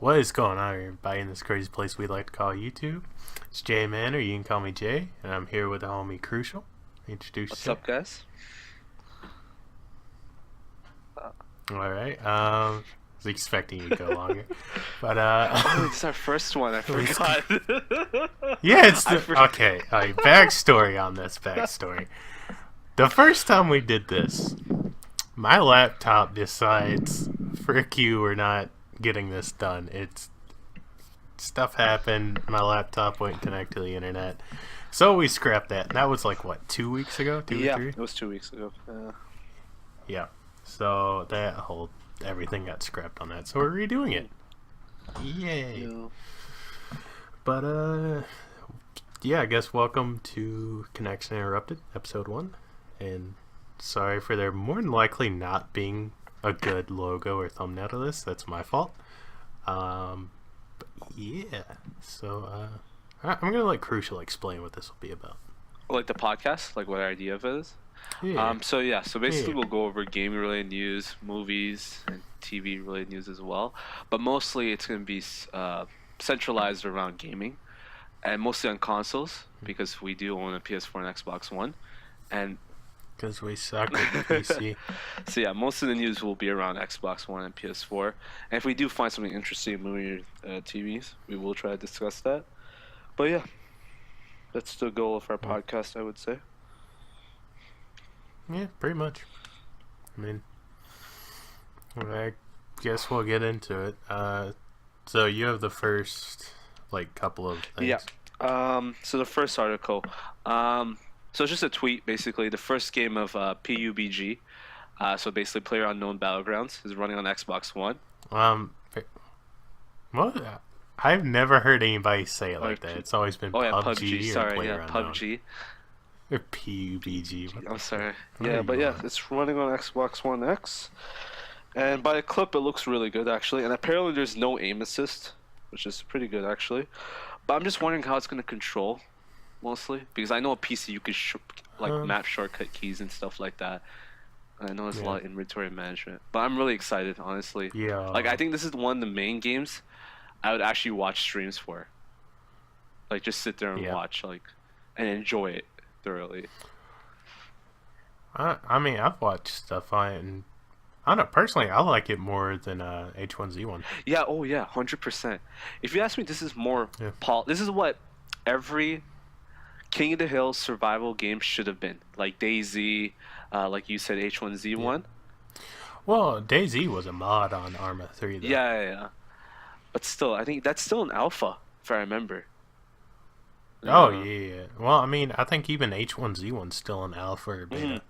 What is going on, everybody, in this crazy place we like to call YouTube? It's Jay Man, or you can call me Jay, and I'm here with the homie Crucial. Introduce What's yourself. up, guys? Alright, I was expecting you to go longer. But, Oh, it's our first one. I forgot. yeah, it's okay, backstory on this, backstory. The first time we did this, my laptop decides, frick you, we're not getting this done. Stuff happened, my laptop wouldn't connect to the internet, so we scrapped that. And that was like, what, 2 weeks ago? Two or three? It was 2 weeks ago. Yeah, so everything got scrapped on that, so we're redoing it. Yay. Yeah. But yeah, I guess welcome to Connection Interrupted, episode 1. And sorry for there more than likely not being a good logo or thumbnail to this. That's my fault. But yeah, so I'm gonna let Crucial explain what this will be about. Like the podcast, like what our idea of it is. Yeah. So basically we'll go over gaming related news, movies, and TV related news as well. But mostly it's gonna be centralized around gaming, and mostly on consoles because we do own a PS4 and Xbox One, and Because we suck at the PC. so yeah, most of the news will be around Xbox One and PS4. And if we do find something interesting in movie TVs, we will try to discuss that. But yeah, that's the goal of our podcast, I would say. Yeah, pretty much. I mean, I guess we'll get into it. So you have the first, couple of things. Yeah. So the first article. So it's just a tweet, basically. The first game of PUBG, so basically Player Unknown Battlegrounds, is running on Xbox One. What? I've never heard anybody say it like that. It's always been PUBG or Sorry, Player Unknown. PUBG. Or PUBG. I'm sorry. What Yeah, are but you yeah, on? it's running on Xbox One X. And by the clip, it looks really good, actually. And apparently there's no aim assist, which is pretty good, actually. But I'm just wondering how it's going to control, mostly. Because I know a PC you could map shortcut keys and stuff like that. And I know there's a lot of inventory management. But I'm really excited, honestly. Yeah. I think this is one of the main games I would actually watch streams for. Just sit there and watch, and enjoy it thoroughly. I mean, I've watched stuff on it, and I don't know, personally, I like it more than H1Z1. Yeah, 100%. If you ask me, this is more this is what every King of the Hill survival game should have been. Like DayZ, like you said, H1Z1. Yeah. Well, DayZ was a mod on Arma 3, though. Yeah. But still, I think that's still an alpha, if I remember. Oh, yeah. Well, I mean, I think even H1Z1's still an alpha or beta.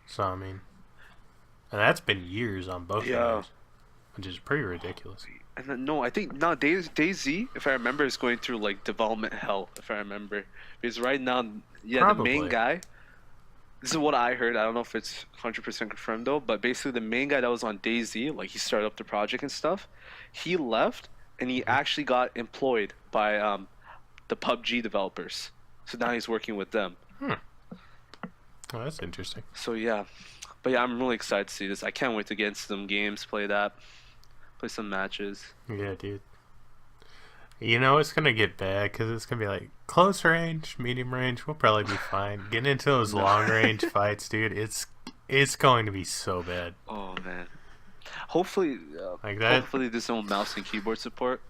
So, I mean, and that's been years on both of those, which is pretty ridiculous. And then, no, I think now DayZ, if I remember, is going through development hell, if I remember, because right now, Probably. The main guy. This is what I heard. I don't know if it's 100% confirmed though, but basically the main guy that was on DayZ, he started up the project and stuff, he left and he actually got employed by the PUBG developers. So now he's working with them. Oh, that's interesting. So yeah, but yeah, I'm really excited to see this. I can't wait to get into some games, play some matches. Yeah, dude. You know it's gonna get bad because it's gonna be close range, medium range. We'll probably be fine. Getting into those long range fights, dude. It's going to be so bad. Oh man. Hopefully, hopefully there's no mouse and keyboard support.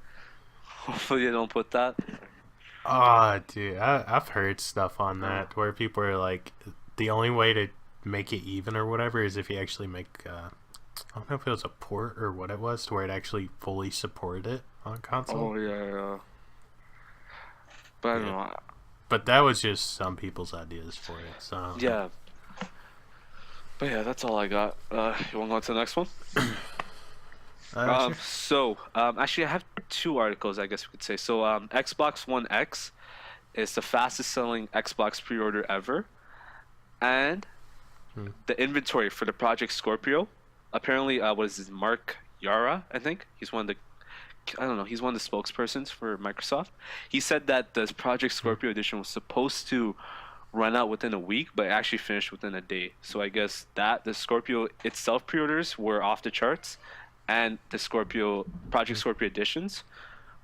Hopefully they don't put that. Oh, dude, I've heard stuff on that where people are the only way to make it even or whatever is if you actually make I don't know if it was a port or what it was to where it actually fully supported it on console. Oh yeah. But I don't know. But that was just some people's ideas for it. So yeah. But yeah, that's all I got. You want to go on to the next one? Sure. Actually, I have two articles, I guess we could say. So, Xbox One X is the fastest selling Xbox pre-order ever, and the inventory for the Project Scorpio. Apparently, Mark Yara? I think he's one of he's one of the spokespersons for Microsoft. He said that the Project Scorpio edition was supposed to run out within a week, but it actually finished within a day. So I guess that the Scorpio itself pre-orders were off the charts, and the Project Scorpio editions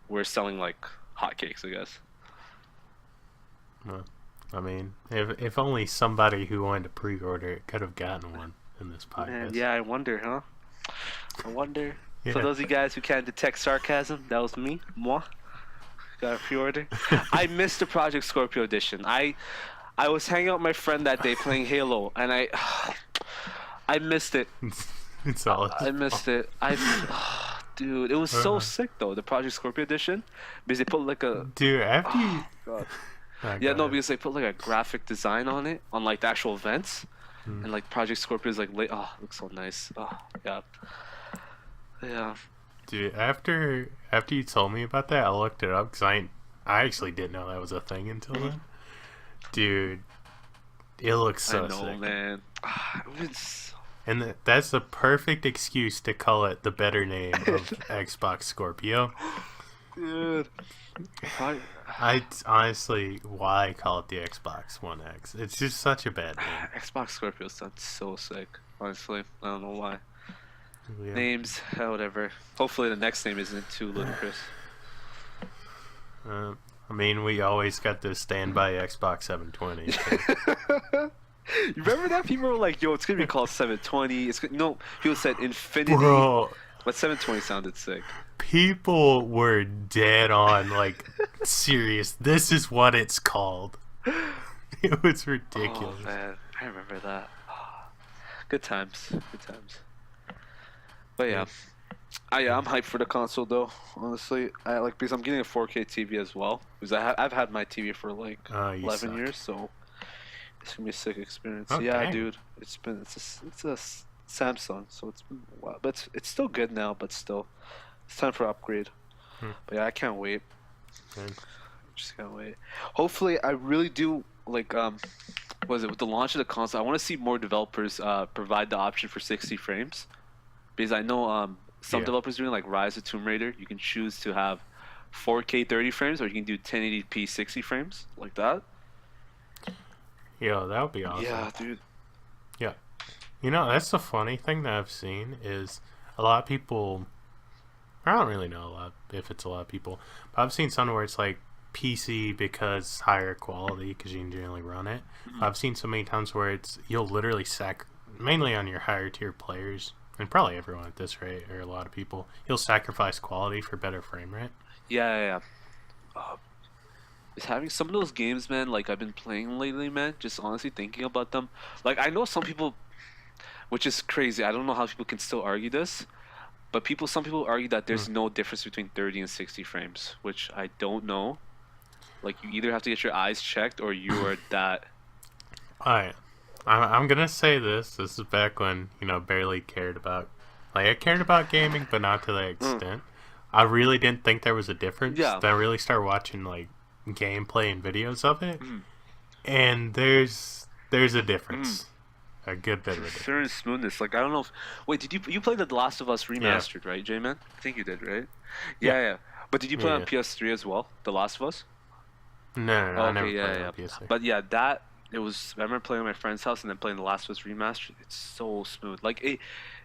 were selling like hotcakes, I guess. Well, I mean, if only somebody who wanted to pre-order it could have gotten one in this podcast. Man, yeah, I wonder, huh? I wonder. Yeah. For those of you guys who can't detect sarcasm, that was me, moi. Got a pre-order. I missed the Project Scorpio edition. I was hanging out with my friend that day playing Halo, and I missed it. It's all I missed it. Dude, it was so sick though, the Project Scorpio edition, because they put like a dude after you. God. Oh, Yeah, no, because they put like a graphic design on it, on like the actual events, and like Project Scorpio is like, it looks so nice. Oh, yeah, yeah. Dude, after you told me about that, I looked it up because I actually didn't know that was a thing until then. Dude, it looks so sick. I know, man. It was... And that's the perfect excuse to call it the better name of Xbox Scorpio. Dude. I honestly, why call it the Xbox One X? It's just such a bad name. Xbox Scorpio sounds so sick. Honestly, I don't know why. Yeah. Names, whatever. Hopefully, the next name isn't too ludicrous. I mean, we always got this standby Xbox 720. So. You remember that? People were like, "Yo, it's gonna be called 720." People said Infinity, Bro, but 720 sounded sick. People were dead on, like, serious. This is what it's called. It was ridiculous. Oh man, I remember that. Good times, good times. But yeah, I'm hyped for the console though. Honestly, because I'm getting a 4K TV as well. Because I've had my TV for like 11 years, so it's gonna be a sick experience. Oh, yeah, dang. dude, it's a Samsung, so it's been a while, but it's still good now. But still, it's time for upgrade. But yeah, I can't wait. Okay. Just can't wait. Hopefully, I really do like with the launch of the console, I want to see more developers provide the option for 60 frames, because I know some developers doing like Rise of Tomb Raider, you can choose to have 4K 30 frames, or you can do 1080p 60 frames like that. Yo, that would be awesome. Yeah, dude. Yeah. You know, that's the funny thing that I've seen is a lot of people. I don't really know if it's a lot of people, but I've seen some where it's like PC because higher quality because you can generally run it. I've seen so many times where you'll literally mainly on your higher tier players, and probably everyone at this rate, or a lot of people, you'll sacrifice quality for better frame rate. Yeah. Is having some of those games, man, like I've been playing lately, man, just honestly thinking about them. Like, I know some people, which is crazy, I don't know how people can still argue this, but some people argue that there's no difference between 30 and 60 frames, which I don't know. Like, you either have to get your eyes checked or you are that. Alright. I'm gonna say this. This is back when, barely cared about. Like, I cared about gaming, but not to that extent. I really didn't think there was a difference. Yeah. Then I really started watching, like, gameplay and videos of it. And there's a difference. A good bit of a difference. Certain smoothness. Like, I don't know if... Wait, did you play The Last of Us Remastered, right, J-Man? I think you did, right? Yeah. But did you play on PS3 as well? The Last of Us? No, I never played on PS3. But yeah, I remember playing at my friend's house and then playing The Last of Us Remastered. It's so smooth. Like,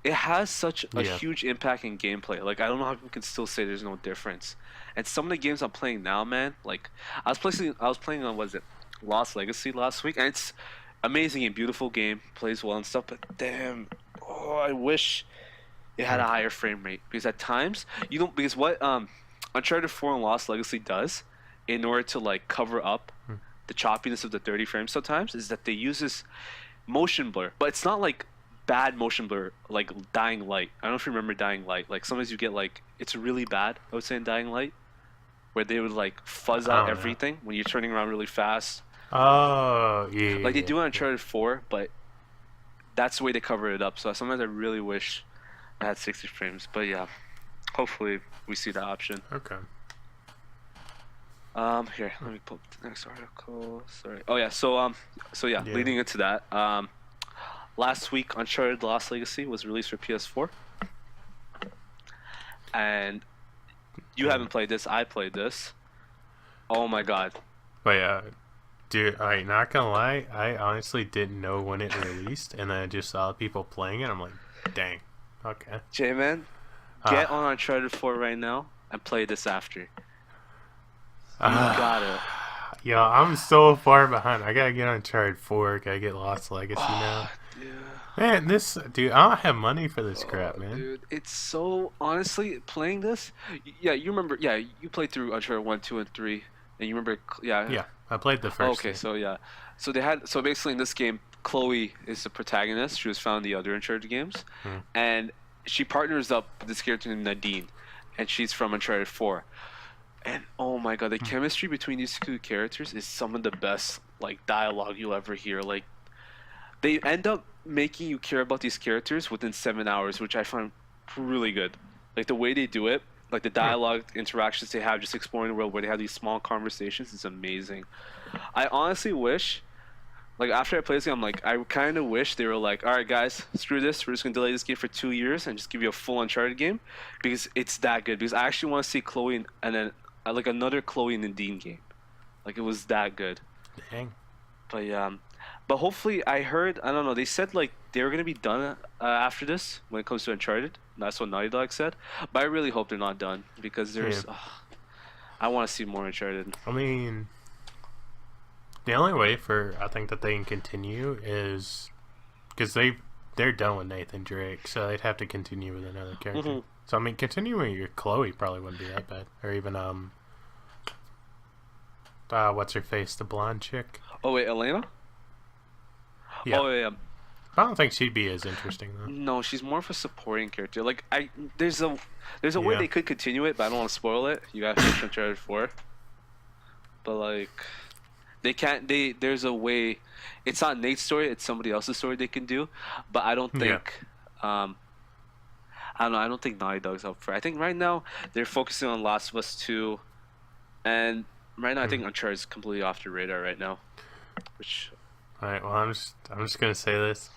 it has such a huge impact in gameplay. Like, I don't know how people can still say there's no difference. And some of the games I'm playing now, man, like, I was playing on, Lost Legacy last week, and it's amazing and beautiful game, plays well and stuff, but damn, I wish it had a higher frame rate, because at times, because what Uncharted 4 and Lost Legacy does, in order to, like, cover up the choppiness of the 30 frames sometimes, is that they use this motion blur, but it's not like bad motion blur like Dying Light. I don't know if you remember Dying Light. Like, sometimes you get, like, it's really bad, I would say, in Dying Light, where they would, like, fuzz out everything when you're turning around really fast. Oh, yeah. Like, they do it on Uncharted 4, but that's the way they cover it up. So sometimes I really wish I had 60 frames. But yeah, hopefully we see that option. Okay. Here, let me pull up the next article. Sorry. Oh yeah, so leading into that, last week Uncharted Lost Legacy was released for PS4, and you haven't played this. I played this. Oh my god. But yeah, dude, I'm not gonna lie, I honestly didn't know when it released, and then I just saw people playing it. I'm like, dang, okay. J-Man, Get on Uncharted 4 right now and play this after. You gotta. Yo, I'm so far behind. I gotta get on Uncharted 4. Gotta get Lost Legacy now. Dude. Man, dude, I don't have money for this crap, man. Dude, it's so honestly playing this. Yeah, you remember? Yeah, you played through Uncharted 1, 2, and 3, and you remember? Yeah. Yeah, I played the first. Okay, game. so yeah, so basically in this game, Chloe is the protagonist. She was found in the other Uncharted games, and she partners up with this character named Nadine, and she's from Uncharted 4. And oh my god, the chemistry between these two characters is some of the best like dialogue you'll ever hear. Like they end up making you care about these characters within 7 hours, which I find really good. Like the way they do it, like the dialogue interactions they have, just exploring the world where they have these small conversations, is amazing. I honestly wish, like after I play this game, I'm like, I kind of wish they were like, all right guys, screw this, we're just gonna delay this game for 2 years and just give you a full Uncharted game, because it's that good. Because I actually want to see Chloe and then like another Chloe and Nadine game. Like it was that good. Dang. But yeah, but hopefully I heard, I don't know, they said like they were gonna be done after this when it comes to Uncharted. That's what Naughty Dog said. But I really hope they're not done, because there's, I want to see more Uncharted. I mean, the only way I think that they can continue is because they're done with Nathan Drake, so they'd have to continue with another character. So I mean, continuing with Chloe probably wouldn't be that bad, or even what's her face, the blonde chick? Oh wait, Elena? Yeah. Oh yeah. I don't think she'd be as interesting though. No, she's more of a supporting character. Like there's a way they could continue it, but I don't want to spoil it. You gotta finish Uncharted 4. But like, they can't. There's a way. It's not Nate's story. It's somebody else's story they can do. But I don't think. I don't know. I don't think Naughty Dog's up for it. I think right now they're focusing on Last of Us 2, and right now I think Uncharted's completely off the radar right now. Which. All right. Well, I'm just gonna say this.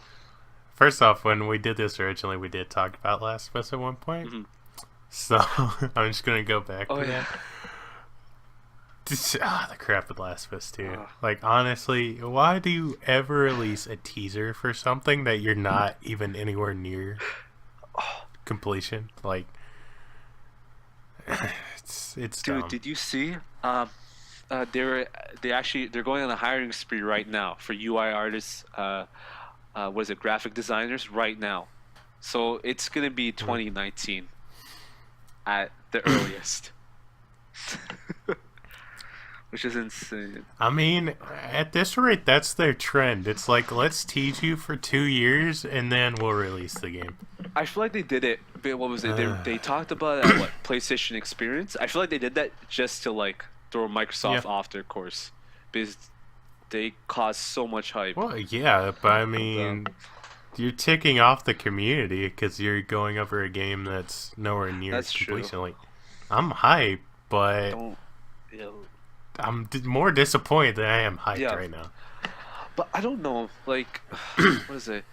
First off, when we did this originally, we did talk about Last of Us at one point. So I'm just gonna go back to that. The crap with Last of Us 2. Like honestly, why do you ever release a teaser for something that you're not even anywhere near completion? Like, it's dude, dumb. did you see? They're going on a hiring spree right now for UI artists. What is it? Graphic designers right now. So it's gonna be 2019 at the earliest. Which is insane. I mean, at this rate, that's their trend. It's like, let's tease you for 2 years, and then we'll release the game. I feel like they did it. What was it? They talked about it at PlayStation Experience. I feel like they did that just to like throw Microsoft off their course, because they caused so much hype. Well, yeah, but I mean, you're ticking off the community because you're going over a game that's nowhere near completion. Like, I'm hyped, but I'm more disappointed than I am hyped right now. But I don't know, like, what is it?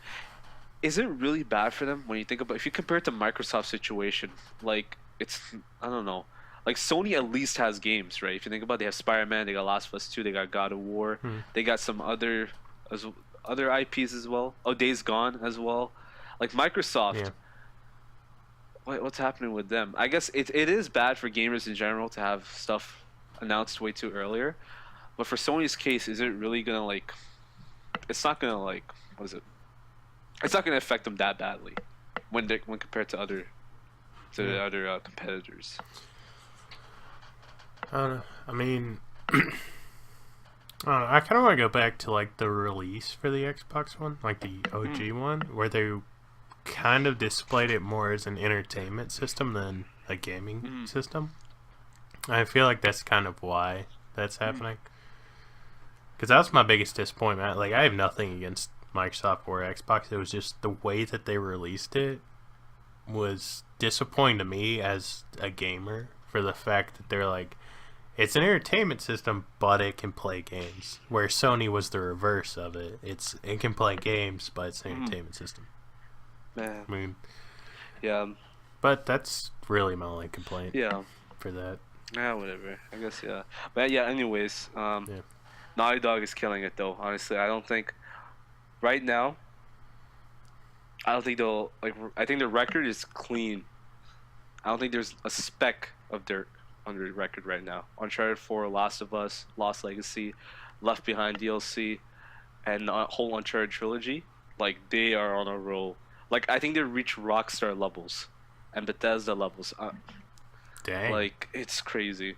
Is it really bad for them when you think about, if you compare it to Microsoft's situation? Like, it's, I don't know. Like, Sony at least has games, right? If you think about it, they have Spider-Man, they got Last of Us 2, they got God of War, they got some other IPs as well. Oh, Days Gone as well. Like, Microsoft, what's happening with them? I guess it is bad for gamers in general to have stuff announced way too earlier. But for Sony's case, is it really going to, like, it's not going to, like, what is it? It's not going to affect them that badly when compared to other competitors. I don't know. I mean, I don't know. I kind of want to go back to like the release for the Xbox One, like the OG one, where they kind of displayed it more as an entertainment system than a gaming system. I feel like that's kind of why that's happening. Because that was my biggest disappointment. Like, I have nothing against Microsoft or Xbox. It was just the way that they released it was disappointing to me as a gamer, for the fact that they're like, it's an entertainment system, but it can play games. Where Sony was the reverse of it. It can play games, but it's an entertainment system. Man. I mean, yeah. But that's really my only complaint. Yeah. For that. Yeah, whatever. I guess, yeah. But yeah, anyways, Naughty Dog is killing it though. Honestly, I don't think right now. I don't think they'll like. I think the record is clean I don't think there's a speck of dirt on the record right now. Uncharted 4, Last of Us, Lost Legacy, Left Behind DLC, and the whole Uncharted trilogy. Like, they are on a roll. Like, I think they reach Rockstar levels and Bethesda levels. Dang. Like, it's crazy.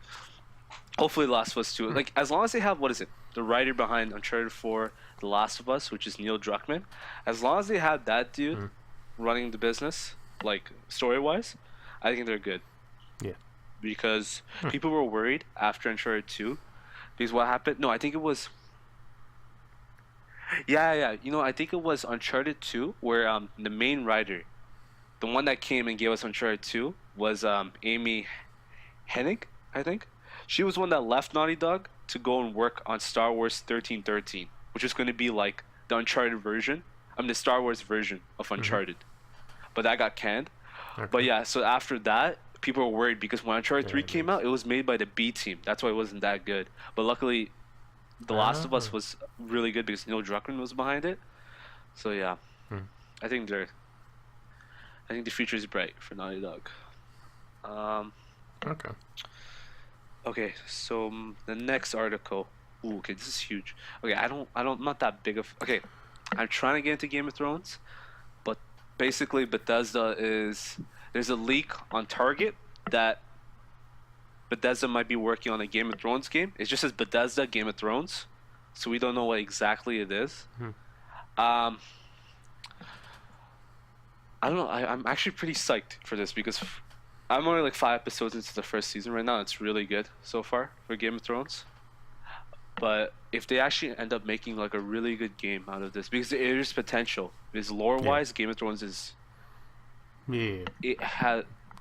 Hopefully Last of Us 2. Like, as long as they have, what is it? The writer behind Uncharted 4, The Last of Us, which is Neil Druckmann. As long as they have that dude running the business, like, story-wise, I think they're good. Yeah. Because people were worried after Uncharted 2. Because what happened? No, I think it was... Yeah. You know, I think it was Uncharted 2 where the main writer, the one that came and gave us Uncharted 2, was Amy Hennig, I think. She was one that left Naughty Dog to go and work on Star Wars 1313, which is going to be like the Uncharted version. The Star Wars version of Uncharted. But that got canned. Okay. But yeah, so after that, people were worried because when Uncharted 3 came out, it was made by the B team. That's why it wasn't that good. But luckily, The Last of Us was really good because Neil Druckmann was behind it. So yeah, I think the future is bright for Naughty Dog. Okay, so the next article. Ooh, okay, this is huge. Okay, I'm not that big of. Okay, I'm trying to get into Game of Thrones, but basically Bethesda there's a leak on Target that Bethesda might be working on a Game of Thrones game. It just says Bethesda Game of Thrones, so we don't know what exactly it is. I don't know. I'm actually pretty psyched for this because I'm only like 5 episodes into the first season right now. It's really good so far for Game of Thrones. But if they actually end up making like a really good game out of this, because there is potential. Because lore-wise, Game of Thrones is... Yeah.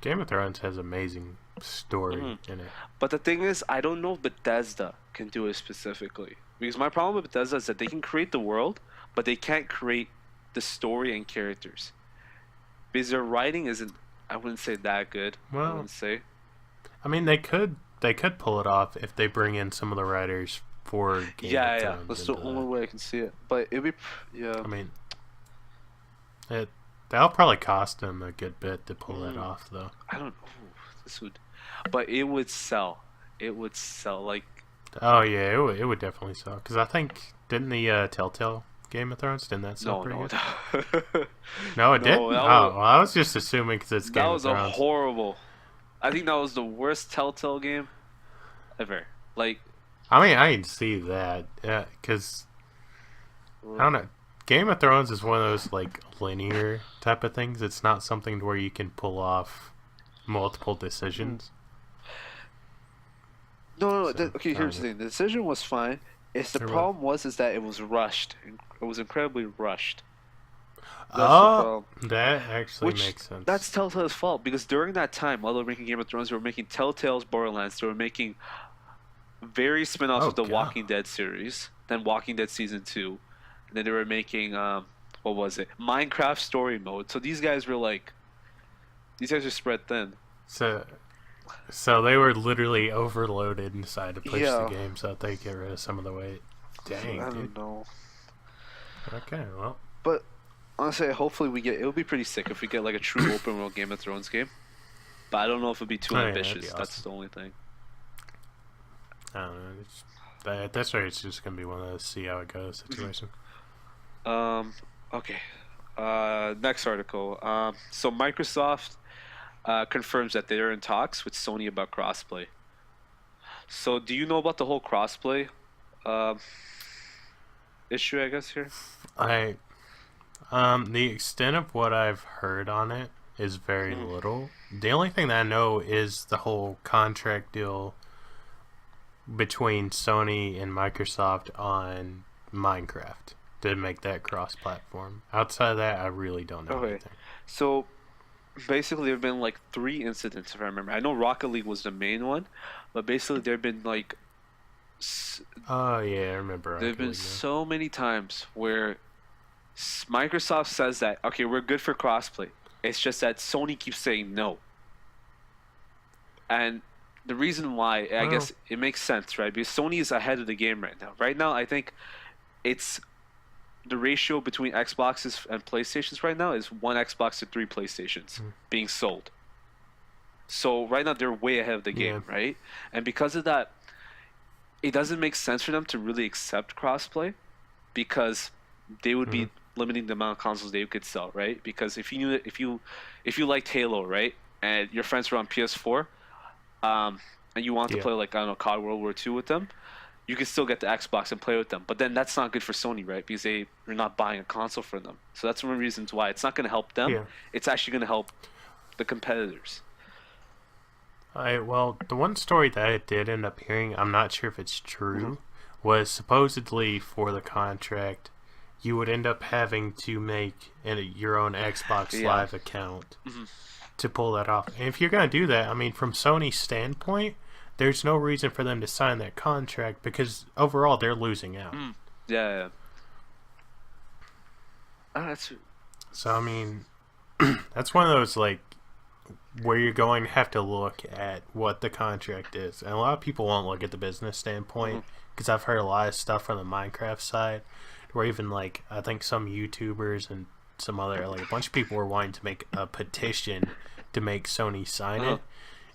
Game of Thrones has amazing story in it. But the thing is, I don't know if Bethesda can do it specifically. Because my problem with Bethesda is that they can create the world, but they can't create the story and characters. Because their writing isn't, I wouldn't say that good. Well, I wouldn't say. I mean, they could pull it off if they bring in some of the writers for Game of Thrones. That's the only way I can see it. But it'd be, I mean, that'll probably cost them a good bit to pull that off, though. I don't know. But it would sell. It would sell, like... Oh, yeah, it would definitely sell. Because I think, didn't the Telltale Game of Thrones, didn't that sell pretty good? No, it didn't? Well, I was just assuming because it's Game of Thrones. That was a horrible... I think that was the worst Telltale game ever. Like... I mean, I can see that. Because... I don't know. Game of Thrones is one of those, like, linear type of things. It's not something where you can pull off multiple decisions. No. Okay, here's the thing. The decision was fine. The problem was that it was rushed. It was incredibly rushed. That actually makes sense. That's Telltale's fault, because during that time, while they were making Game of Thrones, they were making Telltale's Borderlands. They were making various spin-offs of the Walking Dead series, then Walking Dead Season 2, and then they were making, what was it? Minecraft Story Mode. So these guys were spread thin. So they were literally overloaded and decided to push the game so that they get rid of some of the weight. Dang, I don't know. Okay, well. But honestly, hopefully it would be pretty sick if we get like a true open world Game of Thrones game. But I don't know if it'd be too ambitious. Awesome. That's the only thing. I don't know. That's right. It's just gonna be one of those see how it goes situation. Okay. Next article. So Microsoft confirms that they're in talks with Sony about crossplay. So do you know about the whole crossplay issue, I guess, here? The extent of what I've heard on it is very little. The only thing that I know is the whole contract deal between Sony and Microsoft on Minecraft to make that cross-platform. Outside of that, I really don't know anything. So basically, there have been like 3 incidents, if I remember. I know Rocket League was the main one, but basically there have been like... Oh, yeah, I remember. There have been so many times where Microsoft says that, okay, we're good for crossplay. It's just that Sony keeps saying no. And the reason why, I guess it makes sense, right? Because Sony is ahead of the game right now. Right now, I think it's the ratio between Xboxes and PlayStations right now is 1 Xbox to 3 PlayStations being sold. So right now they're way ahead of the game, right? And because of that, it doesn't make sense for them to really accept crossplay because they would be limiting the amount of consoles they could sell, right? Because if you liked Halo, right, and your friends were on PS4, and you want to play like I don't know COD World War II with them, you can still get the Xbox and play with them. But then that's not good for Sony, right? Because you're not buying a console for them. So that's one of the reasons why it's not going to help them. Yeah. It's actually going to help the competitors. Well, the one story that I did end up hearing, I'm not sure if it's true, was supposedly for the contract, you would end up having to make your own Xbox Live account to pull that off. And if you're going to do that, I mean, from Sony's standpoint, there's no reason for them to sign that contract because overall they're losing out. Yeah. That's... So, I mean, that's one of those, like, where you're going to have to look at what the contract is. And a lot of people won't look at the business standpoint because I've heard a lot of stuff from the Minecraft side where even, like, I think some YouTubers and some other, like, a bunch of people were wanting to make a petition to make Sony sign it.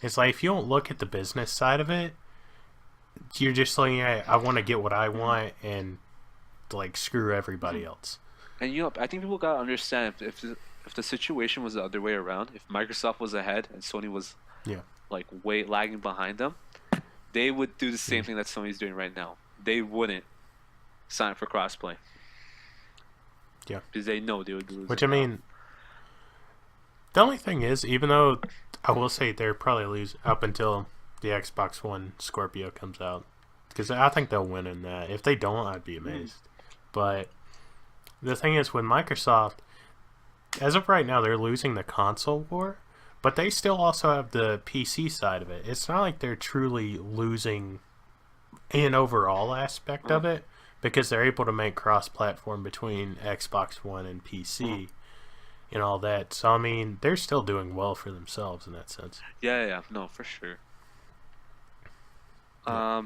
It's like, if you don't look at the business side of it, you're just like, I want to get what I want and, like, screw everybody else. And, you know, I think people got to understand if the situation was the other way around, if Microsoft was ahead and Sony was like way lagging behind them, they would do the same thing that Sony's doing right now. They wouldn't sign for crossplay. Yeah. Because they know they would lose. Which, I mean, the only thing is, even though I will say they're probably lose up until the Xbox One Scorpio comes out, because I think they'll win in that. If they don't, I'd be amazed. But the thing is, with Microsoft, as of right now, they're losing the console war, but they still also have the PC side of it. It's not like they're truly losing an overall aspect of it, because they're able to make cross-platform between Xbox One and PC and all that. So, I mean, they're still doing well for themselves in that sense. Yeah, no, for sure. Yeah,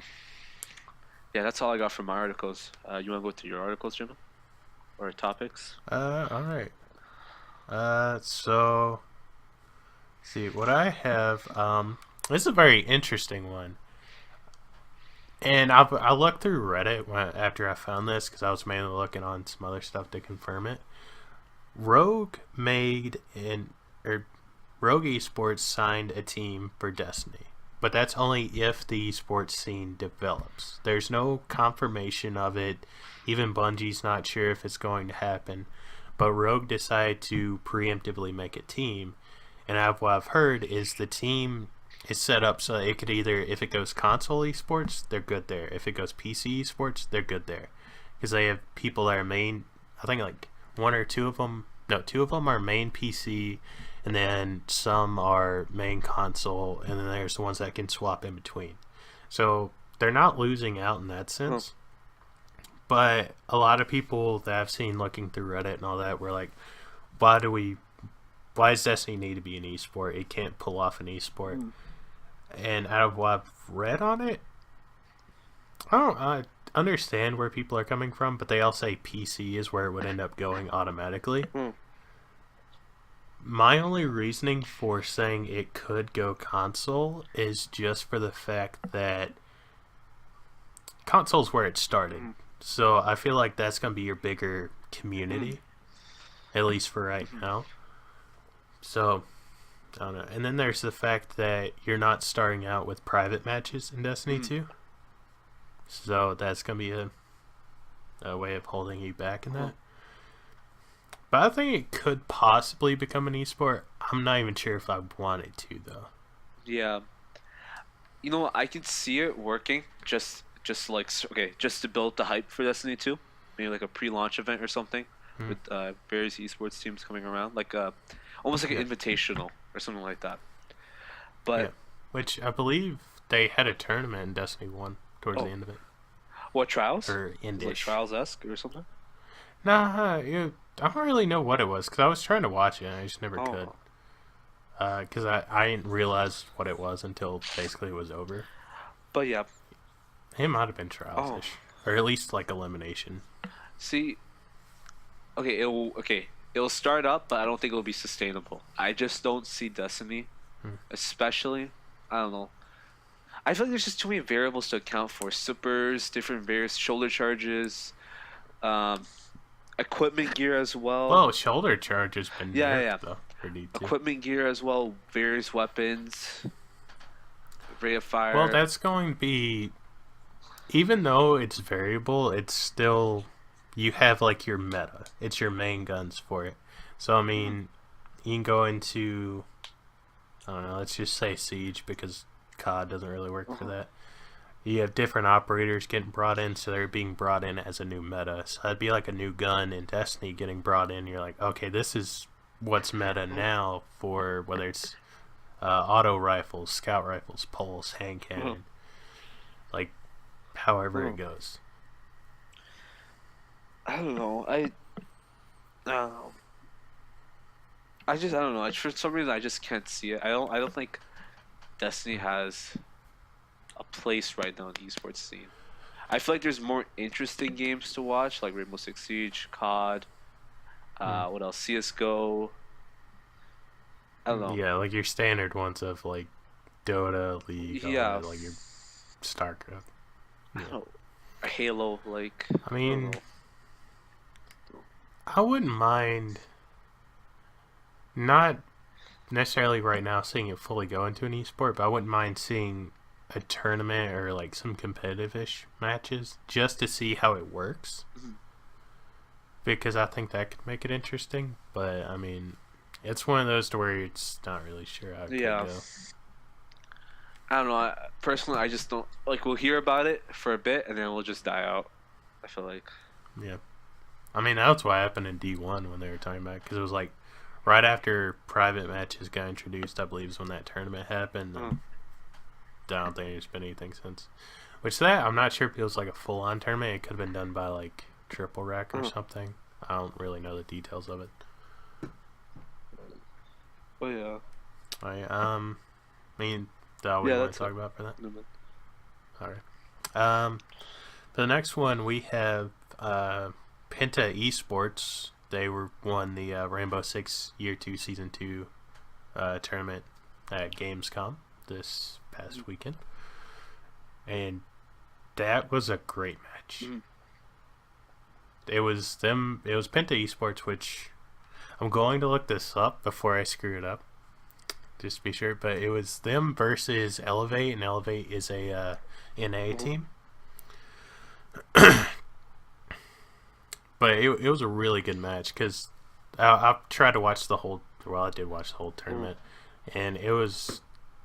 that's all I got from my articles. You want to go to your articles, Jim? Or topics? Alright. So, see, what I have, this is a very interesting one. And I looked through Reddit after I found this, because I was mainly looking on some other stuff to confirm it. Rogue Esports signed a team for Destiny, but that's only if the esports scene develops. There's no confirmation of it. Even Bungie's not sure if it's going to happen. But Rogue decided to preemptively make a team, and what I've heard is the team is set up so it could either, if it goes console esports, they're good there. If it goes PC esports, they're good there. Because they have people that are main, I think like two of them are main PC, and then some are main console, and then there's the ones that can swap in between. So they're not losing out in that sense. But a lot of people that I've seen looking through Reddit and all that were like, why does Destiny need to be an esport? It can't pull off an esport. And out of what I've read on it, I understand where people are coming from, but they all say PC is where it would end up going automatically. My only reasoning for saying it could go console is just for the fact that console's where it started. So I feel like that's going to be your bigger community, at least for right now. So, I don't know. And then there's the fact that you're not starting out with private matches in Destiny 2. So that's going to be a way of holding you back in that. But I think it could possibly become an esport. I'm not even sure if I want it to, though. Yeah. You know, I can see it working just to build the hype for Destiny 2. Maybe like a pre-launch event or something with various esports teams coming around. Like almost like an invitational or something like that. But which I believe they had a tournament in Destiny 1 towards the end of it. What, Trials? Or Indish. Like Trials-esque or something? Nah, I don't really know what it was, because I was trying to watch it and I just never could. Because I didn't realize what it was until basically it was over. But yeah. It might have been Trials-ish. Or at least like elimination. See, it'll start up, but I don't think it'll be sustainable. I just don't see Destiny especially. I don't know. I feel like there's just too many variables to account for. Supers, different various shoulder charges, um, equipment gear as well. Well, shoulder charge has been Yeah, nerfed yeah. though for D2. Equipment gear as well. Various weapons, rate of Well, fire. that's going to be, even though it's variable, it's still, you have like your meta. It's your main guns for it. So I mean, you can go into, I don't know, let's just say Siege because COD doesn't really work for that. You have different operators getting brought in, so they're being brought in as a new meta. So that'd be like a new gun in Destiny getting brought in. You're like, okay, this is what's meta now for whether it's auto rifles, scout rifles, pulse, hand cannon, like however it goes. I don't know. I don't know. For some reason, I just can't see it. I don't think Destiny has a place right now in the esports scene. I feel like there's more interesting games to watch, like Rainbow Six Siege, COD. What else? CS:GO. I don't know. Yeah, like your standard ones of like Dota, League, Yeah. like your StarCraft. I don't know. Halo, like. I mean, I wouldn't mind not necessarily right now seeing it fully go into an esport, but I wouldn't mind seeing a tournament or like some competitive-ish matches just to see how it works. Because I think that could make it interesting. But I mean, it's one of those to where it's not really sure how it could go. I don't know. Personally, I just don't like. We'll hear about it for a bit, and then we'll just die out. I feel like. Yeah, I mean that's what happened in D1 when they were talking about it, because it was like right after private matches got introduced. I believe is when that tournament happened. And I don't think there's been anything since. Which that I'm not sure if it was like a full-on tournament. It could have been done by like Triple Rec or something. I don't really know the details of it. Oh yeah. I mean, that we want to talk about for that. No, All right. For the next one we have Penta Esports. They won the Rainbow Six Year 2 Season 2 tournament at Gamescom this past weekend, and that was a great match. It was them. It was Penta Esports, which I'm going to look this up before I screw it up, just to be sure. But it was them versus Elevate, and Elevate is a NA team. But it was a really good match because I tried to watch the whole. Well, I did watch the whole tournament, and it was.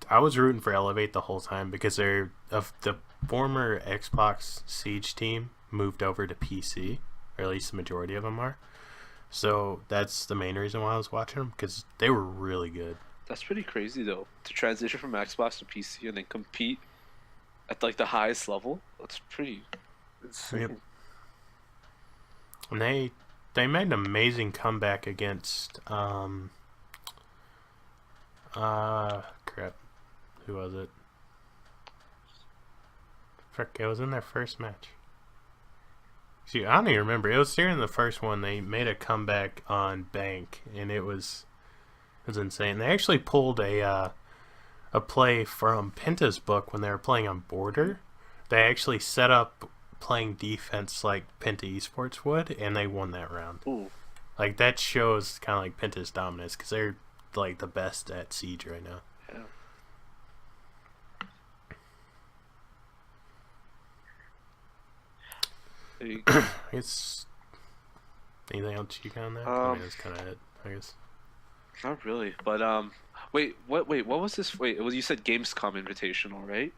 I was rooting for Elevate the whole time because they're of the former Xbox Siege team moved over to PC, or at least the majority of them are. So that's the main reason why I was watching them, because they were really good. That's pretty crazy though, to transition from Xbox to PC and then compete at like the highest level. That's pretty insane. Yep. And they made an amazing comeback against crap. Who was it? Frick, it was in their first match. See, I don't even remember. It was during the first one. They made a comeback on Bank, and it was insane. They actually pulled a play from Penta's book when they were playing on Border. They actually set up playing defense like Penta Esports would, and they won that round. Ooh. Like, that shows kind of like Penta's dominance, because they're like the best at Siege right now. Yeah. It's anything else you got on that? I mean, that's kind of it, I guess. Not really, but wait, what was this? Wait, it was, you said Gamescom Invitational, right?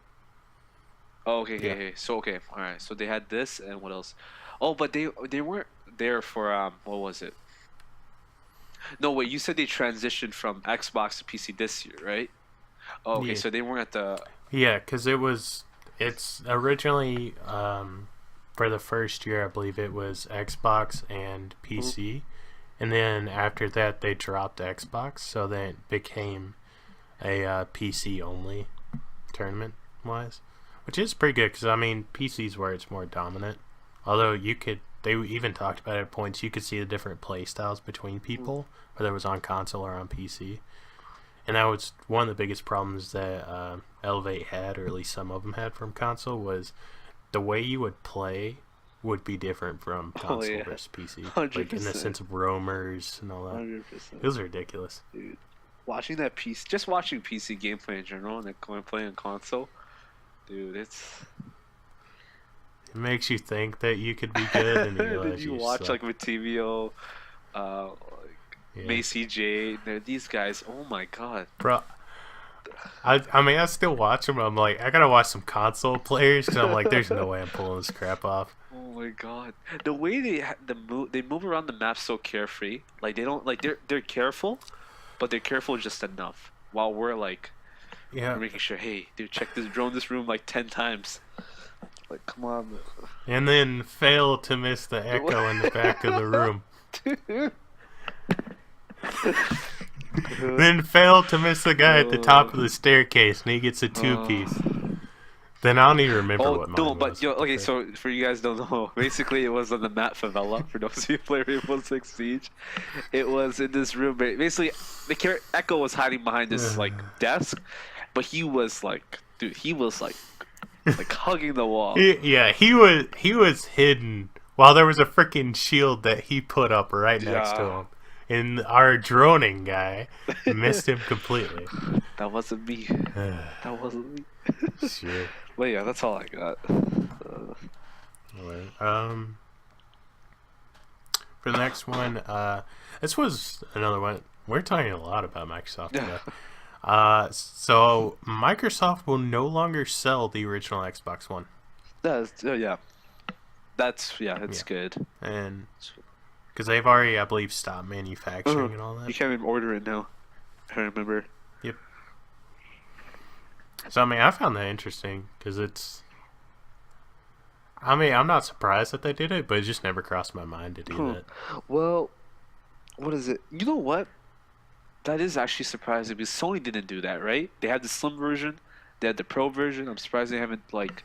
Oh, okay, Yeah. okay. So okay, all right. So they had this, and what else? Oh, but they weren't there for what was it? No, wait. You said they transitioned from Xbox to PC this year, right? Oh, okay. Yeah. So they weren't at the. Yeah, because it's originally for the first year, I believe it was Xbox and PC, and then after that they dropped Xbox, so then it became a PC only tournament wise, which is pretty good because I mean PC's where it's more dominant. Although they even talked about it at points, you could see the different play styles between people, whether it was on console or on PC. And that was one of the biggest problems that Elevate had, or at least some of them had from console, was the way you would play would be different from console versus PC. 100%. Like in the sense of roamers and all that. 100%. It was ridiculous. Dude, watching that PC, just watching PC gameplay in general and then going playing on console, dude, it makes you think that you could be good, and you realize did you watch like Mativio, Macy J? These guys, oh my god, bro. I mean, I still watch them. But I'm like, I gotta watch some console players because I'm like, there's no way I'm pulling this crap off. Oh my god, the way they move around the map so carefree. Like they don't like they're careful, but they're careful just enough. While we're like, we're making sure, hey, dude, check this drone this room like 10 times. Like, come on. Bro. And then fail to miss the echo in the back of the room. Then fail to miss the guy at the top of the staircase, and he gets a 2-piece. Then I don't even remember what mine was. But okay, so for you guys don't know, basically it was on the map Favela. For those of you who play Rainbow Six Siege, it was in this room. Basically, the Echo was hiding behind this like desk, but he was like, dude, he was like hugging the wall. He was hidden while there was a freaking shield that he put up right next to him. And our droning guy missed him completely. That wasn't me. That wasn't me. Shit. But yeah, that's all I got. For the next one, this was another one. We're talking a lot about Microsoft today. So Microsoft will no longer sell the original Xbox One. That's good. And because they've already, I believe, stopped manufacturing and all that. You can't even order it now. I remember. Yep. So I mean, I found that interesting because it's. I mean, I'm not surprised that they did it, but it just never crossed my mind to do that. Well, what is it? You know what? That is actually surprising because Sony didn't do that, right? They had the slim version, they had the pro version. I'm surprised they haven't like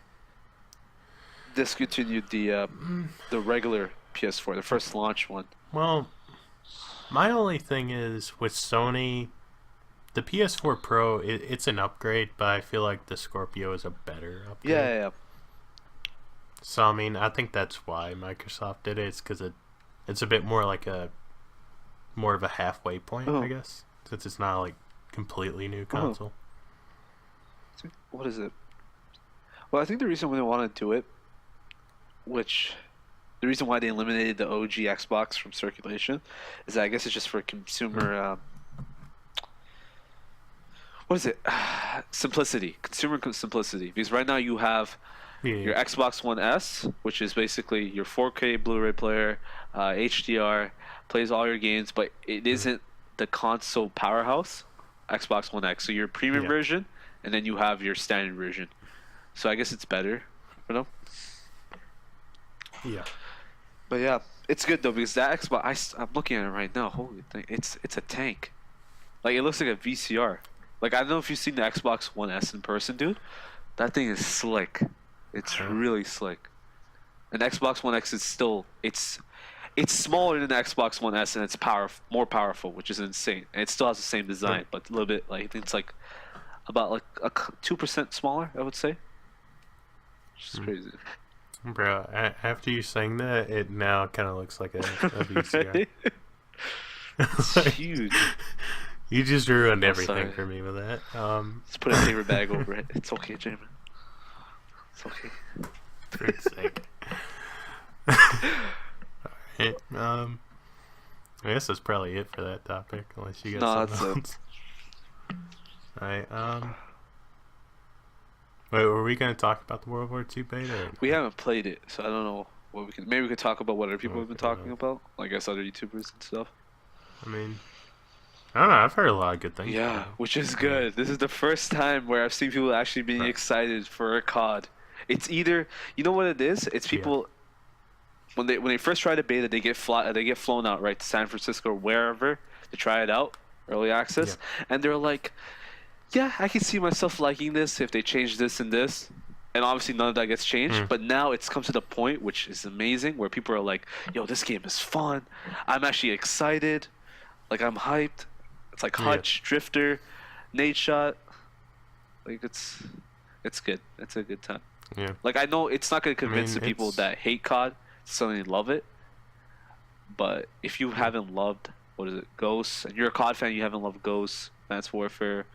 discontinued the regular PS4, the first launch one. Well, my only thing is with Sony, the PS4 Pro, it's an upgrade, but I feel like the Scorpio is a better upgrade. Yeah. So I mean, I think that's why Microsoft did it. It's because it's a bit more like more of a halfway point, I guess, since it's not like completely new console. What is it? Well, I think the reason why they want to do it, the reason why they eliminated the OG Xbox from circulation, is that I guess it's just for consumer. What is it? Simplicity, consumer simplicity. Because right now you have your Xbox One S, which is basically your 4K Blu-ray player, HDR, plays all your games, but it isn't the console powerhouse, Xbox One X. So your premium version, and then you have your standard version. So I guess it's better for them. Yeah. But yeah, it's good though because that Xbox, I'm looking at it right now. Holy thing, it's a tank. Like it looks like a VCR. Like I don't know if you've seen the Xbox One S in person, dude. That thing is slick. It's really slick. And Xbox One X is still it's smaller than the Xbox One S and it's more powerful, which is insane. And it still has the same design, but a little bit like I think it's like about like a 2% smaller, I would say. Which is crazy. Bro, after you saying that, it now kind of looks like a VCR. It's huge. You just ruined everything for me with that. Let's put a paper bag over it. It's okay, Jamin. It's okay. For its sake. Alright, I guess that's probably it for that topic, unless you got something else. Alright, wait, were we going to talk about the World War II beta? Or? We haven't played it, so I don't know what we can. Maybe we could talk about what other people have been talking about, like I guess other YouTubers and stuff. I mean, I don't know. I've heard a lot of good things. Yeah, which is good. This is the first time where I've seen people actually being excited for a COD. It's either you know what it is. It's people when they first try to beta, they get flown out right to San Francisco or wherever to try it out, early access, and they're like, yeah, I can see myself liking this if they change this and this. And obviously none of that gets changed. But now it's come to the point, which is amazing, where people are like, yo, this game is fun. I'm actually excited. Like, I'm hyped. It's like Hutch, Drifter, Nate shot. Like it's good. It's a good time. Yeah. Like I know it's not gonna convince the people it's that hate COD to suddenly love it. But if you haven't loved what is it, Ghosts, and you're a COD fan, you haven't loved Ghosts, Advanced Warfare,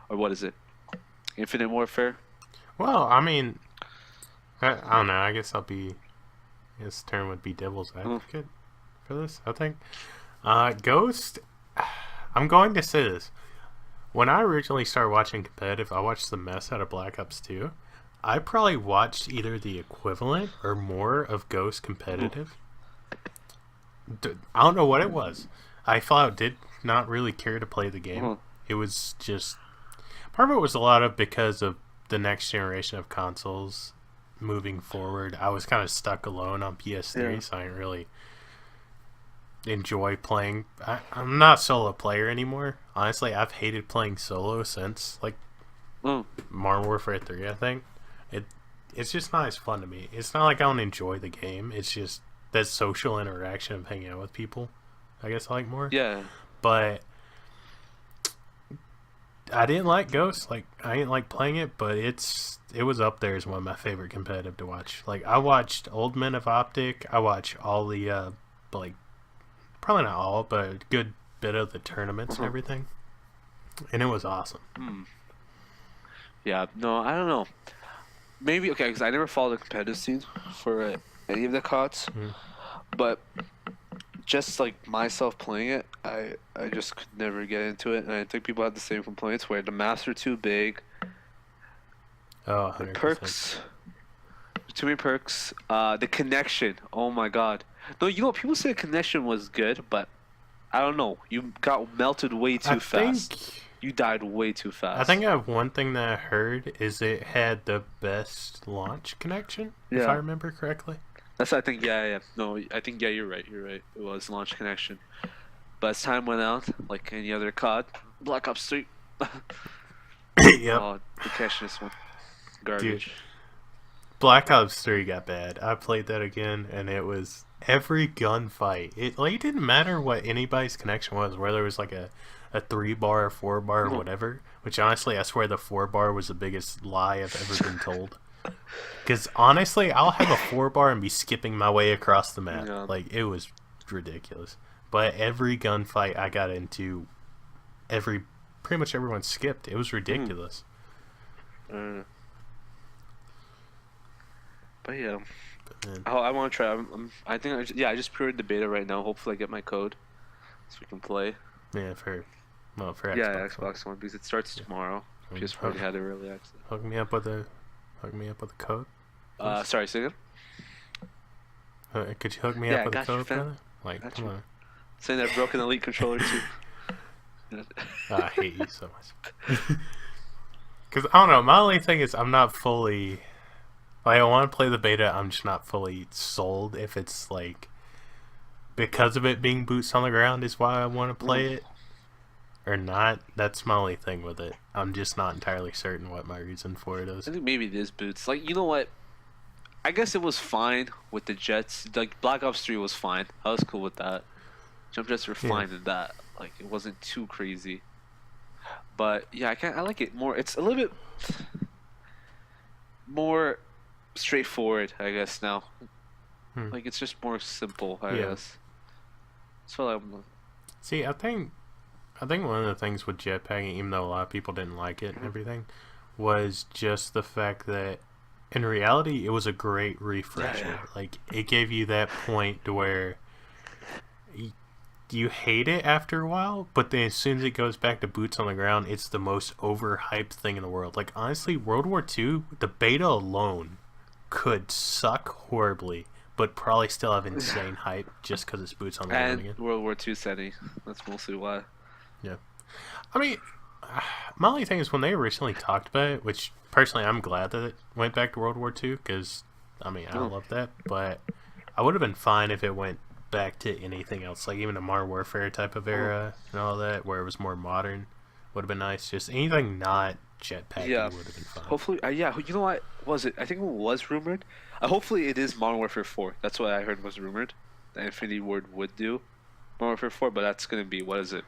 or what is it, Infinite Warfare? well, I mean, I don't know. I guess his term would be devil's advocate for this. I think Ghost. I'm going to say this. When I originally started watching competitive, I watched the mess out of Black Ops 2. I probably watched either the equivalent or more of Ghost competitive. I don't know what it was. I flat out did not really care to play the game. It was just... Part of it was a lot of because of the next generation of consoles moving forward. I was kind of stuck alone on PS3, so I didn't really enjoy playing. I'm not a solo player anymore. Honestly, I've hated playing solo since like Modern Warfare 3, I think. It's just not as fun to me. It's not like I don't enjoy the game. It's just that social interaction of hanging out with people, I guess I like more. Yeah. But I didn't like Ghost. Like I didn't like playing it, but it was up there as one of my favorite competitive to watch. Like I watched Old Men of Optic. I watched all the like probably not all, but a good bit of the tournaments and everything. And it was awesome. Yeah, no, I don't know. Maybe, okay, because I never followed the competitive scene for any of the CODs. But just like myself playing it, I just could never get into it. And I think people have the same complaints where the maps are too big. Oh, 100%. The perks. Too many perks. The connection. Oh my god. No, you know, people say the connection was good, but I don't know. You got melted way too fast. You died way too fast. I think I have one thing that I heard is it had the best launch connection, if I remember correctly. That's, I think, yeah. No, I think, yeah, you're right. It was launch connection. But as time went out, like any other COD, Black Ops 3. Yep. Oh, the connection is one. Garbage. Dude, Black Ops 3 got bad. I played that again, and it was every gunfight. It didn't matter what anybody's connection was, whether it was like a 3-bar or 4-bar or whatever. Which honestly, I swear the 4-bar was the biggest lie I've ever been told. Because honestly, I'll have a 4-bar and be skipping my way across the map. Yeah. Like it was ridiculous. But every gunfight I got into, pretty much everyone skipped. It was ridiculous. But yeah, I want to try. I think I just pre-ordered the beta right now. Hopefully, I get my code so we can play. Yeah, for Xbox. Yeah, Xbox One because it starts tomorrow. PS4 already had early access. Hook me up with a code. Sorry, say again. Could you hook me up with a code, brother? Like, come on. Saying that broken Elite controller too. I hate you so much. Because I don't know. My only thing is I'm not fully. Like, I want to play the beta. I'm just not fully sold. If it's like because of it being boots on the ground is why I want to play it, or not. That's my only thing with it. I'm just not entirely certain what my reason for it is. I think maybe it is boots. Like, you know what? I guess it was fine with the jets. Like Black Ops 3 was fine. I was cool with that. Jump jets were fine in that. Like it wasn't too crazy. But yeah, I like it more. It's a little bit more straightforward, I guess now. Like it's just more simple, I guess. So see, I think one of the things with jetpacking, even though a lot of people didn't like it and everything, was just the fact that in reality it was a great refresher. Yeah. Like it gave you that point to where you hate it after a while, but then as soon as it goes back to boots on the ground, it's the most overhyped thing in the world. Like honestly, World War II, the beta alone could suck horribly, but probably still have insane hype just because it's boots on the ground again. And World War II setting. That's mostly why. Yeah. I mean, my only thing is when they originally talked about it, which personally I'm glad that it went back to World War II because, I mean, I love that, but I would have been fine if it went back to anything else, like even a Modern Warfare type of era and all that, where it was more modern would have been nice. Just anything not jetpacking would have been fine. Hopefully, you know what was it? I think it was rumored. Hopefully it is Modern Warfare 4. That's what I heard was rumored. That Infinity Ward would do Modern Warfare 4, but that's going to be, what is it?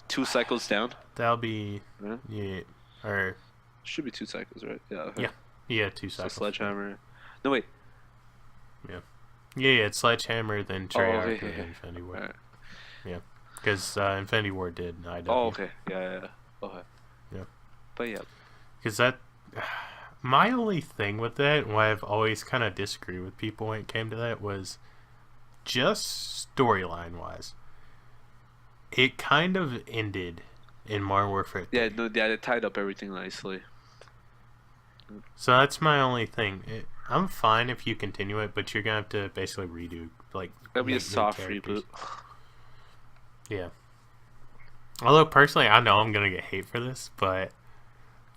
2 cycles down? that'll be or should be 2 cycles, right? Yeah. Okay. yeah, 2 cycles. So Sledgehammer. No wait. Yeah, it's Sledgehammer, then Treyarch, and then Infinity Ward. Right. Yeah, because Infinity Ward did IW. Oh, okay. Yeah. Okay. Yeah. But yeah. Because that, my only thing with that, and why I've always kind of disagreed with people when it came to that, was just storyline wise. It kind of ended in Modern Warfare 3. Yeah, they tied up everything nicely. So that's my only thing. I'm fine if you continue it, but you're gonna have to basically redo, like, that'll be a soft reboot. Yeah. Although personally, I know I'm gonna get hate for this, but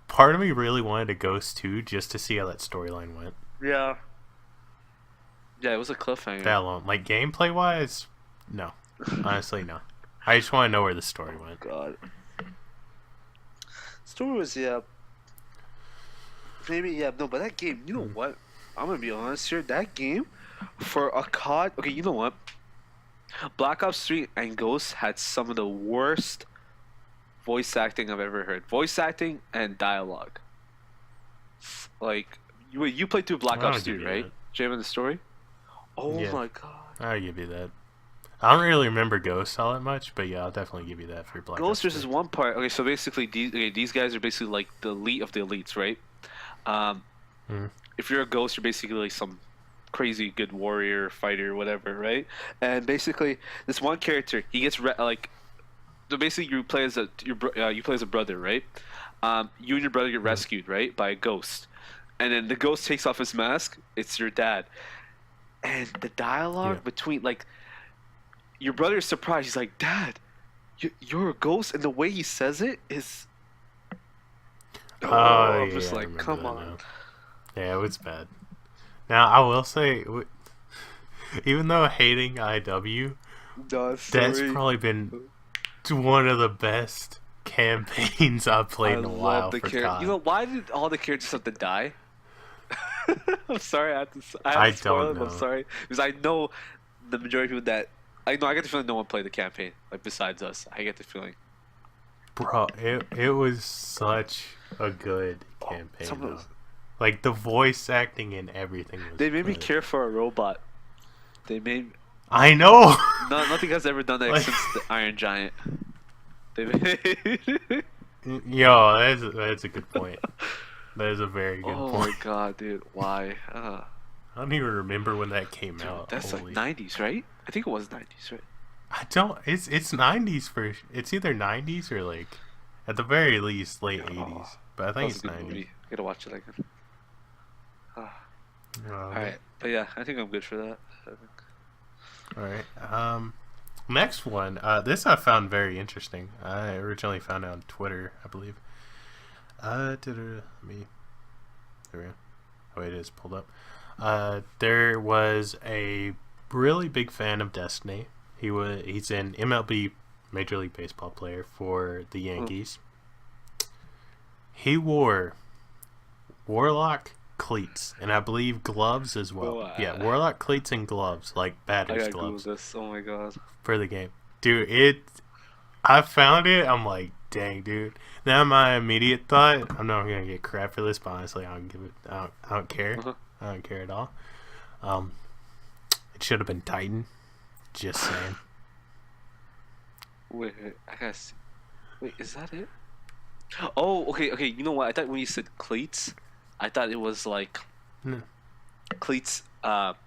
part of me really wanted a Ghost 2 just to see how that storyline went. Yeah. Yeah, it was a cliffhanger. That alone, like gameplay wise, no. Honestly, no. I just want to know where the story went. God. Story was maybe no, but that game, you know what? I'm gonna be honest here. That game, for a COD, okay, you know what? Black Ops 3 and Ghost had some of the worst voice acting I've ever heard. Voice acting and dialogue. Like you played through Black Ops 3, right? Jam in the story. Oh yeah. My God. I'll give you that. I don't really remember Ghost all that much, but yeah, I'll definitely give you that for Black Ops 3. Ghost, there's this one part. Okay, so basically, these guys are basically like the elite of the elites, right? If you're a Ghost, you're basically like some crazy good warrior, fighter, whatever, right? And basically, this one character, he gets so basically you play as a brother, right? You and your brother get rescued, right, by a ghost, and then the ghost takes off his mask. It's your dad, and the dialogue between like. Your brother is surprised. He's like, "Dad, you're a ghost," and the way he says it is. I'm just like, come on. Now. Yeah, it was bad. Now I will say, even though hating IW, that's probably been one of the best campaigns I've played in a while. You know, why did all the characters have to die? I'm sorry, I have to spoil it. I'm sorry, because I know the majority of people that. I get the feeling no one played the campaign, like, besides us. I get the feeling. Bro, it was such a good campaign, like, the voice acting and everything was They made me care for a robot. I know! Nothing has ever done that since the Iron Giant. Yo, that's a good point. That is a very good point. Oh my God, dude. Why? I don't even remember when that came out. That's like 90s, right? I think it was 90s, right? I don't. It's 90s for. It's either 90s or like, at the very least, late 80s. But I think it's 90s. Movie. Gotta watch it again. Alright, but yeah, I think I'm good for that. Alright. Next one. This I found very interesting. I originally found it on Twitter, I believe. Let me. There we go. Oh, it is pulled up. There was a really big fan of Destiny. He's an MLB Major League Baseball player for the Yankees. He wore Warlock cleats and I believe gloves as well. Wow. Yeah, Warlock cleats and gloves, like batter's gloves. This. Oh my God. For the game. Dude, I found it, I'm like, dang, dude. Now my immediate thought, I'm not gonna get crap for this, but honestly I don't care. I don't care at all. It should have been Titan. Just saying. Wait, I gotta see. Wait, is that it? Oh, okay. You know what? I thought when you said cleats, I thought it was like cleats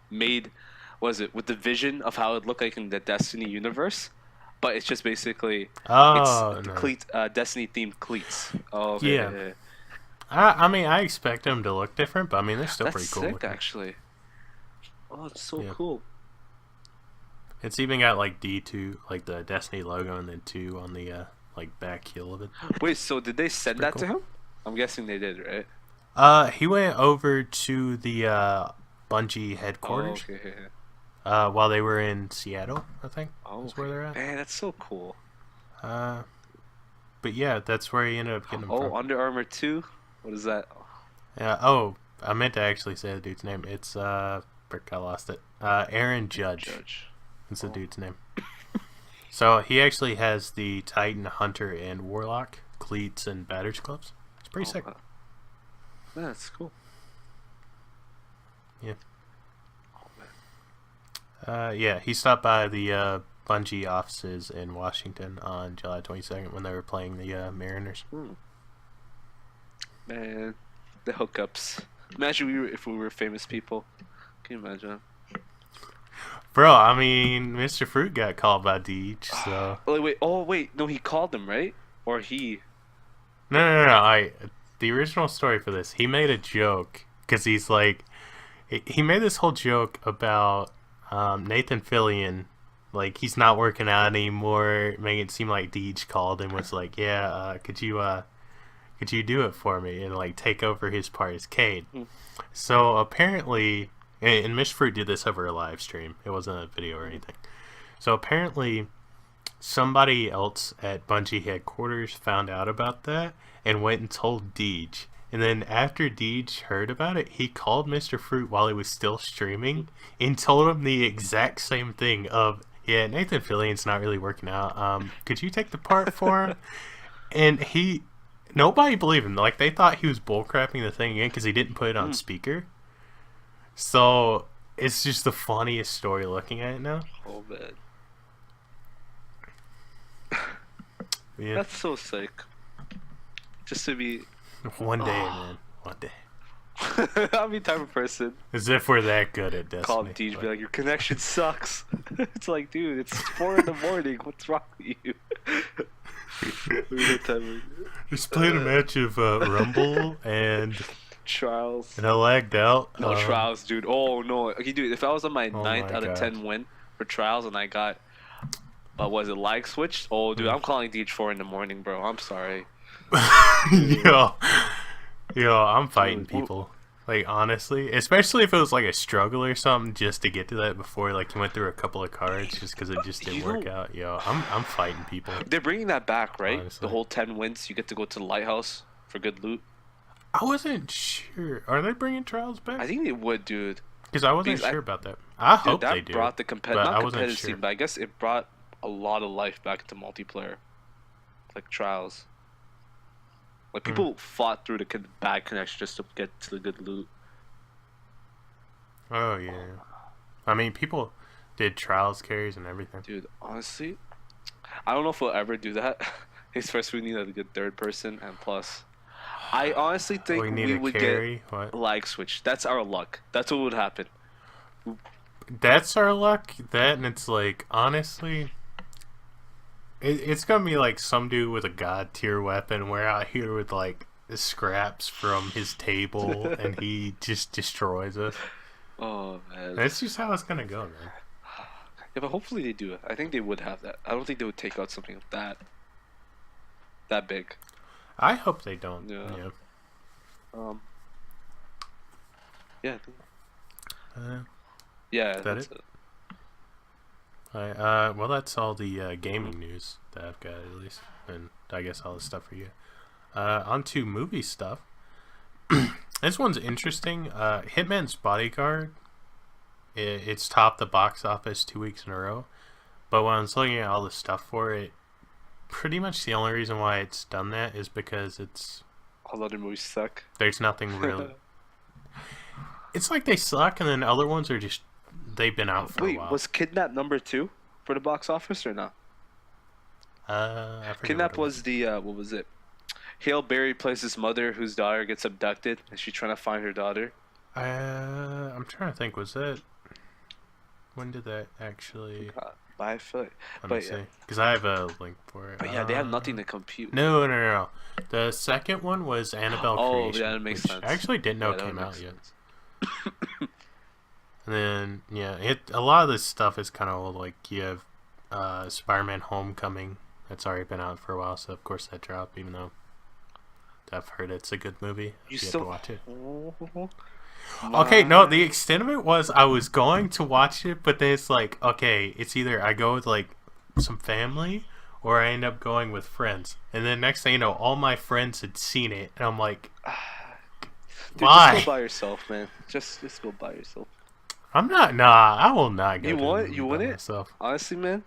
made, what is it, with the vision of how it looked like in the Destiny universe, but it's just basically cleats, Destiny themed cleats. Oh, okay. Yeah. I mean, I expect them to look different, but I mean, they're still pretty cool. That's sick, actually. Oh, it's so cool. It's even got like D2, like the Destiny logo, and then 2 on the like back heel of it. Wait, so did they send that to him? I'm guessing they did, right? He went over to the Bungie headquarters. Oh, okay. While they were in Seattle, I think. That's where they're at. Man, that's so cool. But yeah, that's where he ended up getting them from. Under Armour 2? What is that? Yeah. Oh, I meant to actually say the dude's name. It's frick, I lost it. Aaron Judge. That's the dude's name. So he actually has the Titan, Hunter, and Warlock cleats and batter's gloves. It's pretty sick. Wow. Yeah, that's cool. Yeah. Oh, man. Yeah, he stopped by the Bungie offices in Washington on July 22nd when they were playing the Mariners. Man, the hookups. Imagine if we were famous people. Can you imagine? Bro, I mean, Mr. Fruit got called by Deej, so... wait. No, he called them, right? Or he... No. The original story for this, he made a joke, because he's like... He made this whole joke about Nathan Fillion, like, he's not working out anymore, making it seem like Deej called and was like, yeah, could you do it for me and, like, take over his part as Cade? So, apparently... And Miss Fruit did this over a live stream. It wasn't a video or anything. So apparently, somebody else at Bungie headquarters found out about that and went and told Deej. And then after Deej heard about it, he called Mr. Fruit while he was still streaming and told him the exact same thing of, yeah, Nathan Fillion's not really working out. Could you take the part for him? And nobody believed him. Like, they thought he was bullcrapping the thing again because he didn't put it on speaker. So, it's just the funniest story looking at it now. Oh, man. Yeah. That's so sick. Just to be... One day, man. One day. I'll be the type of person. As if we're that good at Destiny. Call Deej, be like, your connection sucks. It's like, dude, it's 4 in the morning. What's wrong with you? Just played a match of Rumble and... Trials. And I lagged out. No, Trials, dude. Oh, no. Okay, dude, if I was on my 9th out of God. 10 win for Trials and I got, was it lag switched? Oh, dude, I'm calling Deej 4 in the morning, bro. I'm sorry. Yo, I'm fighting people. Like, honestly. Especially if it was like a struggle or something just to get to that before, like, you went through a couple of cards just because it just didn't work out. Yo, I'm fighting people. They're bringing that back, right? Honestly. The whole 10 wins, you get to go to the lighthouse for good loot. I wasn't sure. Are they bringing Trials back? I think they would, dude. Because I wasn't sure about that. I hope they do. That brought the not competitive sure. scene, but I guess it brought a lot of life back to multiplayer, like Trials. Like people fought through the bad connection just to get to the good loot. Oh yeah. I mean, people did Trials carries and everything. Dude, honestly, I don't know if we'll ever do that. It's first we need a good third person, and plus, I honestly think we would get lag switch. That's our luck. That's what would happen. That's our luck. That, and it's like, honestly, it's gonna be like some dude with a god tier weapon. We're out here with like the scraps from his table, and he just destroys us. Oh man, that's just how it's gonna go, man. Yeah, but hopefully they do it. I think they would have that. I don't think they would take out something that big. I hope they don't. Yeah. Yeah. Yeah. Yeah. That's it. Well, that's all the gaming news that I've got, at least, and I guess all the stuff for you. On to movie stuff. This one's interesting. Hitman's Bodyguard. It's topped the box office 2 weeks in a row, but when I was looking at all the stuff for it, pretty much the only reason why it's done that is because all other movies suck. There's nothing really. It's like they suck, and then other ones are just they've been out for a while. Wait, was Kidnap number 2 for the box office or not? Kidnap was the what was it? Hail Berry plays his mother whose daughter gets abducted, and she's trying to find her daughter. I'm trying to think. Was that when did that actually? But I feel like, Let me see, because I have a link for it. But yeah, they have nothing to compute. No. The second one was Annabelle Creation. Oh, yeah, that makes sense. I actually didn't know it came out yet. And then, a lot of this stuff is kind of old. Like, you have Spider-Man Homecoming. That's already been out for a while, so of course that dropped, even though I've heard it's a good movie. You still have to watch it. Okay, no, the extent of it was I was going to watch it, but then it's like, okay, it's either I go with like some family or I end up going with friends. And then next thing you know, all my friends had seen it, and I'm like, dude, why? Just go by yourself, man. Just go by yourself. I'm not. Nah, I will not go. You want it? Myself. Honestly, man.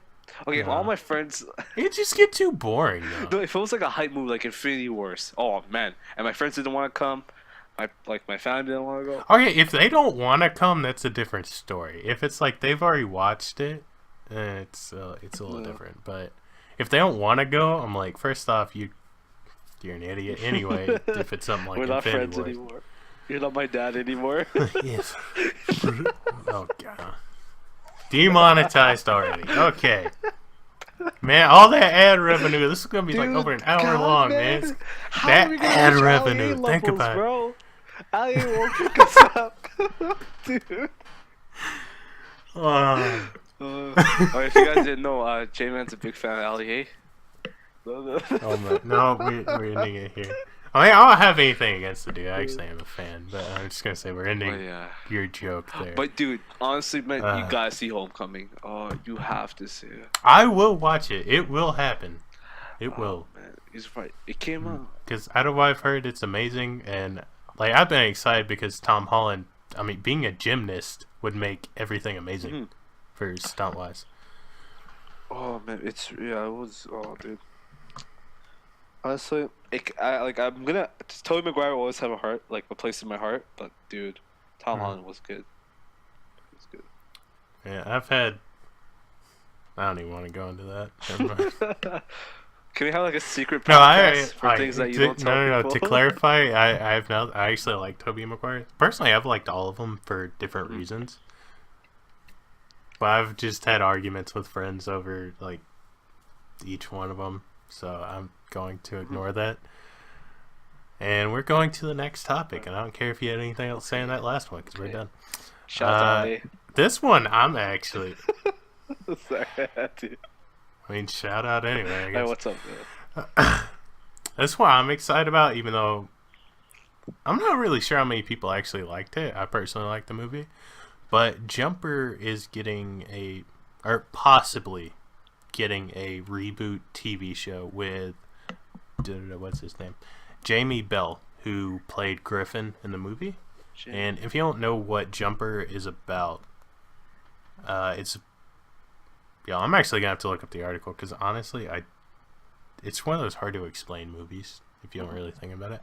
Okay, if all my friends, it just get too boring no, though. if it was like a hype movie like Infinity Wars, oh man, and my friends didn't want to come, my family didn't want to go. Okay, if they don't want to come, that's a different story. If it's like they've already watched it, it's a little different. But if they don't want to go, I'm like, first off, you're an idiot anyway. If it's something like We're not Infinity friends Wars. anymore. You're not my dad anymore. Yes. Oh god. Demonetized already. Okay. Man, all that ad revenue. This is gonna be like over an hour long, man. That ad revenue. Think about it. Bro. Ali won't pick us up. Dude. Alright, if you guys didn't know, J-Man's a big fan of Ali, eh? Oh man, no, we're ending it here. I mean, I don't have anything against the dude. I actually am a fan, but I'm just gonna say we're ending your joke there. But dude, honestly, man, you gotta see Homecoming. Oh, you have to see it. I will watch it. It will happen. It will. Man, he's right. It came out. Because out of what I've heard, it's amazing, and like I've been excited because Tom Holland. I mean, being a gymnast would make everything amazing for stunt wise. Oh man, it was. Oh, dude. Honestly, I'm gonna. Tobey Maguire will always have a place in my heart. But dude, Tom Holland was good. It was good. Yeah, I don't even want to go into that. Never mind. Can we have like a secret podcast for things that you don't tell no. people? To clarify, I actually like Tobey Maguire. Personally, I've liked all of them for different reasons. But I've just had arguments with friends over like each one of them, so I'm going to ignore that. And we're going to the next topic, and I don't care if you had anything else to say in that last one, because we're done. Shout out to this one, I'm actually... Sorry, I had to. I mean, shout out anyway, I guess. Hey, what's up, man? This one I'm excited about, even though I'm not really sure how many people actually liked it. I personally liked the movie. But Jumper is getting possibly getting a reboot TV show with, what's his name? Jamie Bell, who played Griffin in the movie. And if you don't know what Jumper is about, I'm actually gonna have to look up the article because honestly, it's one of those hard to explain movies if you don't really think about it.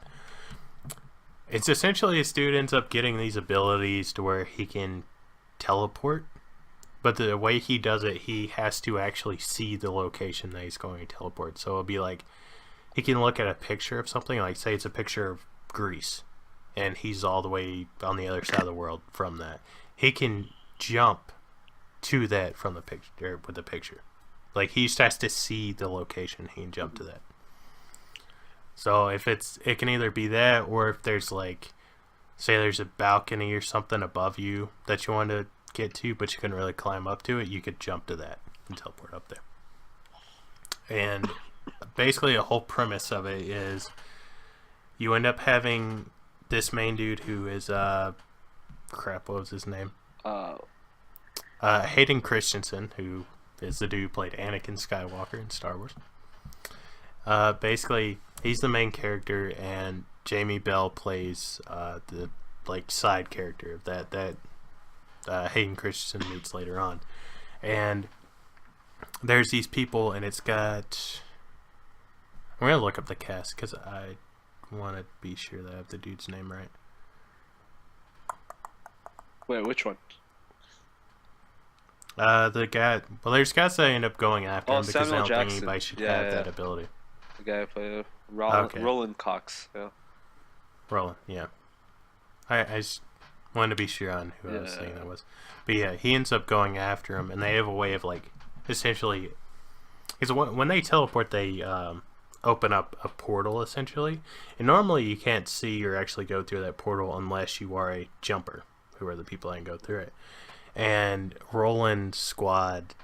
It's essentially this dude ends up getting these abilities to where he can teleport, but the way he does it, he has to actually see the location that he's going to teleport. So it'll be like he can look at a picture of something, like say it's a picture of Greece, and he's all the way on the other side of the world from that. He can jump to that from the picture with the picture. Like he just has to see the location, he can jump to that. So if it can either be that, or if there's like, say there's a balcony or something above you that you want to get to, but you couldn't really climb up to it, you could jump to that and teleport up there. And basically a whole premise of it is you end up having this main dude who is what was his name? Hayden Christensen, who is the dude who played Anakin Skywalker in Star Wars. Basically, he's the main character, and Jamie Bell plays the like side character that Hayden Christensen meets later on. And there's these people, and it's got. I'm gonna look up the cast because I want to be sure that I have the dude's name right. Wait, which one? The guy. Well, there's guys that end up going after him because Samuel they don't Jackson. think anybody should have that ability. The guy who played Okay. Roland Cox. Yeah. Roland, yeah. I just wanted to be sure on who I was saying that was. But yeah, he ends up going after him, and they have a way of like essentially, because when they teleport, they open up a portal essentially, and normally you can't see or actually go through that portal unless you are a jumper, who are the people that can go through it. And Roland's squad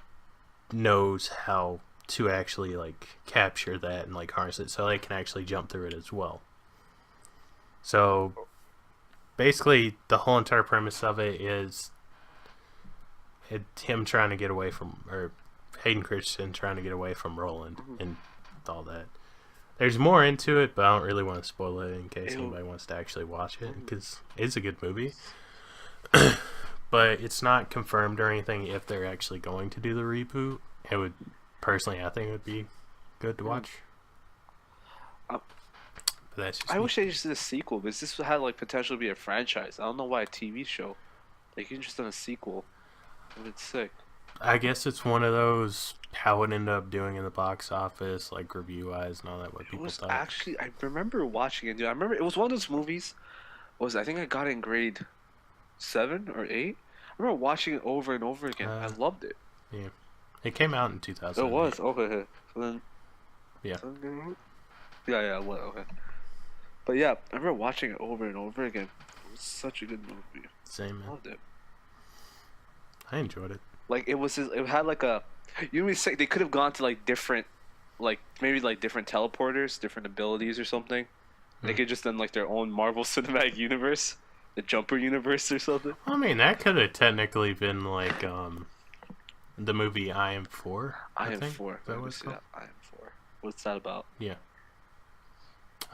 knows how to actually like capture that and like harness it, so they can actually jump through it as well. So basically, the whole entire premise of it is him trying to get away from, or Hayden Christensen trying to get away from Roland and all that. There's more into it, but I don't really want to spoil it in case anybody wants to actually watch it, because it's a good movie. But it's not confirmed or anything if they're actually going to do the reboot it would personally, I think it would be good to watch. Uh, But that's just I me. wish they just did a sequel because this had like potential to be a franchise. I don't know why a TV show. Like you can just done a sequel. And it's sick. I guess it's one of those how it ended up doing in the box office, like review wise and all that. What It people was thought. actually I remember watching it, dude. I remember it was one of those movies. I think I got it in grade 7 or 8. I remember watching it over and over again. I loved it. Yeah, it came out in 2000. It was okay. So then, Yeah. yeah. What? Okay. But yeah, I remember watching it over and over again. It was such a good movie. Same, I man. loved it. I enjoyed it. Like it had like a. You know, say they could have gone to like different, like maybe like different teleporters, different abilities or something. They could just done like their own Marvel Cinematic Universe, the Jumper Universe or something. I mean, that could have technically been like the movie I Am 4. I Am think. 4. Is that what it's called? I Am 4. What's that about? Yeah.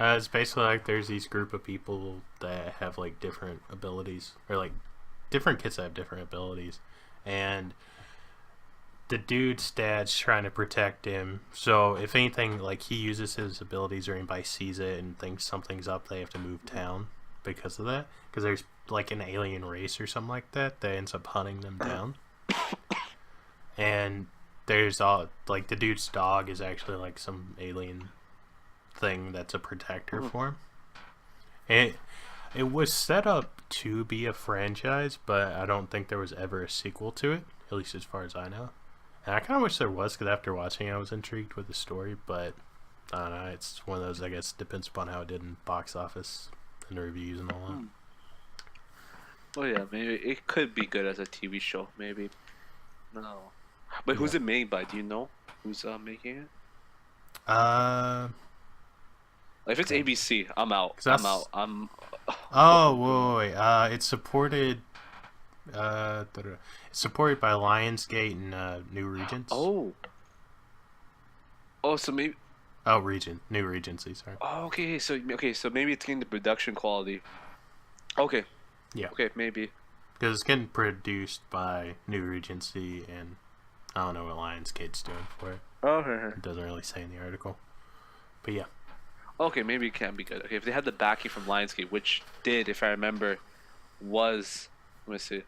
It's basically like there's these group of people that have like different abilities, or like different kids that have different abilities, and the dude's dad's trying to protect him. So if anything, like he uses his abilities or anybody sees it and thinks something's up, they have to move town because of that. Because there's like an alien race or something like that that ends up hunting them down. And there's all like the dude's dog is actually like some alien thing that's a protector for him. And it was set up to be a franchise, but I don't think there was ever a sequel to it, at least as far as I know. And I kind of wish there was, because after watching it, I was intrigued with the story, but I don't know, it's one of those, I guess, depends upon how it did in box office and reviews and all that. Oh yeah, maybe it could be good as a TV show, maybe. No. But who's it made by? Do you know who's making it? If it's ABC, I'm out. I'm out. Oh, wait. It's supported. It's supported by Lionsgate and New Regents. Oh, so maybe. Oh, New Regency. Sorry. Oh, okay. So maybe it's getting the production quality. Okay. Yeah. Okay, maybe. Because it's getting produced by New Regency, and I don't know what Lionsgate's doing for it. Oh, okay. It doesn't really say in the article. But yeah. Okay, maybe it can be good. Okay, if they had the backing from Lionsgate, which did, if I remember, was, let me see,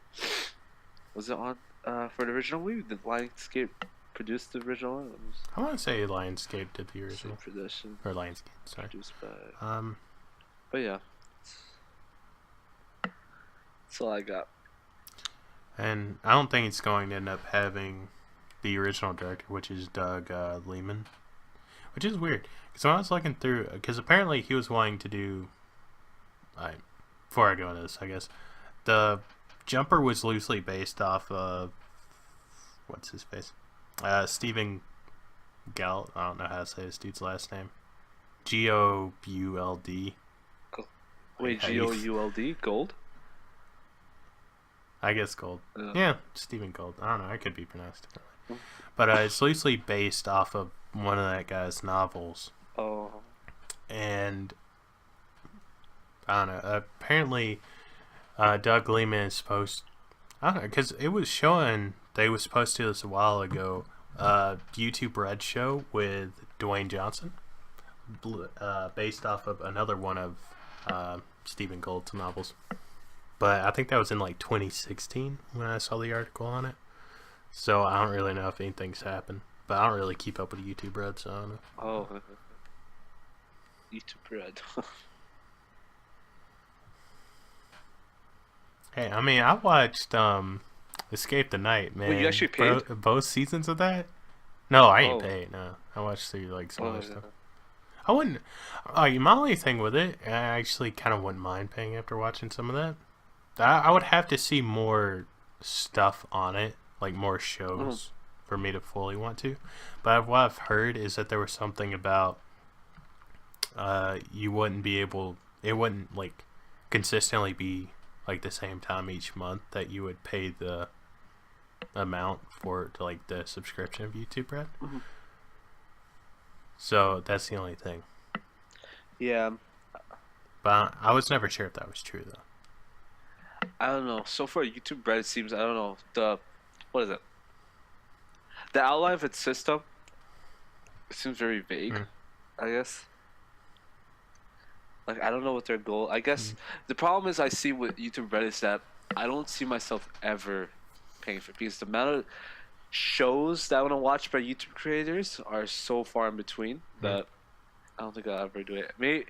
was it on for the original movie? Did Lionsgate produce the original one? I want to say Lionsgate did the original. Production. Or Lionsgate, sorry. Produced by. But yeah, that's all I got. And I don't think it's going to end up having the original director, which is Doug Liman, which is weird. Because when I was looking through, because apparently he was wanting to do, before I go into this, I guess, the Jumper was loosely based off of, what's his face? Stephen Galt, I don't know how to say this dude's last name. Gould. Wait, Gould? Gold? I guess Gold. Yeah, Stephen Gould. I don't know, it could be pronounced differently. But it's loosely based off of one of that guy's novels. Oh. And I don't know. Apparently, Doug Liman is supposed. I don't know, because it was showing they was supposed to this a while ago. YouTube Red Show with Dwayne Johnson, based off of another one of Stephen Gould's novels. But I think that was in like 2016 when I saw the article on it. So I don't really know if anything's happened. But I don't really keep up with YouTube Red, so I don't know. Oh. YouTube Red. Hey, I mean, I watched Escape the Night, man. Wait, you actually paid? Both seasons of that? No, I ain't Oh. paid, no. I watched through like some other yeah. stuff. I wouldn't. My only thing with it, I actually kind of wouldn't mind paying after watching some of that. I would have to see more stuff on it, like more shows, for me to fully want to. But what I've heard is that there was something about you wouldn't be able. It wouldn't like consistently be like the same time each month that you would pay the amount for to like the subscription of YouTube Red. Mm-hmm. So that's the only thing. Yeah. But I was never sure if that was true though. I don't know. So far, YouTube Red seems, I don't know, what is it? The outline of its system, it seems very vague. I guess. Like, I don't know what their goal. I guess the problem is I see with YouTube Red is that I don't see myself ever paying for it because the amount of shows that I want to watch by YouTube creators are so far in between that I don't think I'll ever do it. Maybe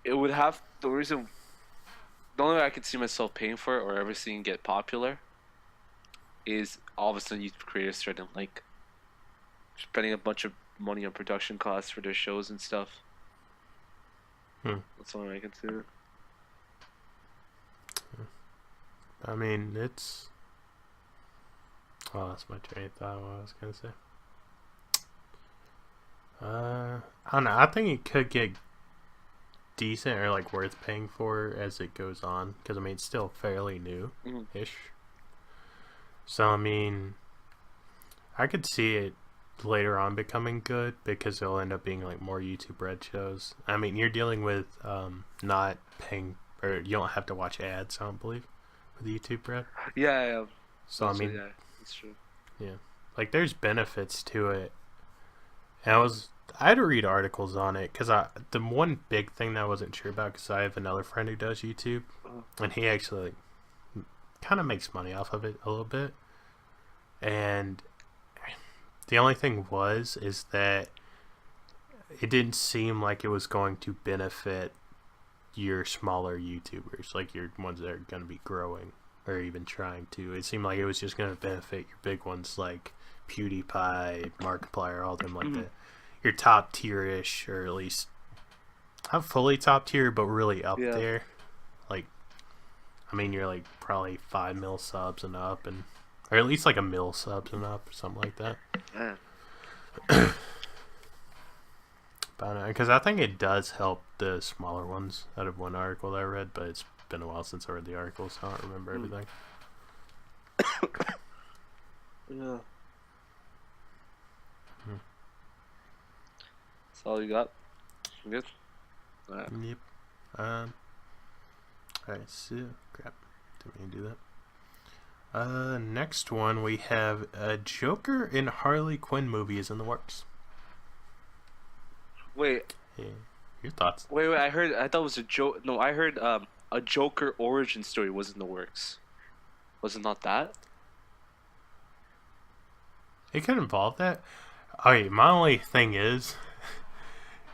it would have the only way I could see myself paying for it or ever seeing it get popular is all of a sudden YouTube creators starting like spending a bunch of money on production costs for their shows and stuff. That's the only way I can see it. I mean, it's... Oh, that's my train of thought, what I was going to say. I don't know. I think it could get decent or, like, worth paying for as it goes on. Because, I mean, it's still fairly new-ish. So, I mean, I could see it later on becoming good because it'll end up being, like, more YouTube Red shows. I mean, you're dealing with not paying... Or you don't have to watch ads, I don't believe, with YouTube Red. Yeah. So, I mean... Yeah, that's true. Yeah. Like, there's benefits to it. And I had to read articles on it, because the one big thing that I wasn't sure about, because I have another friend who does YouTube, and he actually kind of makes money off of it a little bit. And the only thing is that it didn't seem like it was going to benefit your smaller YouTubers, like your ones that are going to be growing or even trying to. It seemed like it was just going to benefit your big ones like PewDiePie, Markiplier, all them like that. Your top tier-ish, or at least not fully top tier, but really up there. Like, I mean, you're like probably 5 mil subs and up, or at least like 1 mil subs and up, or something like that. Because I think it does help the smaller ones out of one article that I read, but it's been a while since I read the article, so I don't remember everything. Yeah. That's all you got? You good? Alright. Yep. Alright, so crap. Didn't mean to do that. Next one we have a Joker and Harley Quinn movie is in the works. Wait. Yeah. Your thoughts? Wait, I thought it was a joke. No, I heard a Joker origin story was in the works. Was it not that? It could involve that. Okay, my only thing is,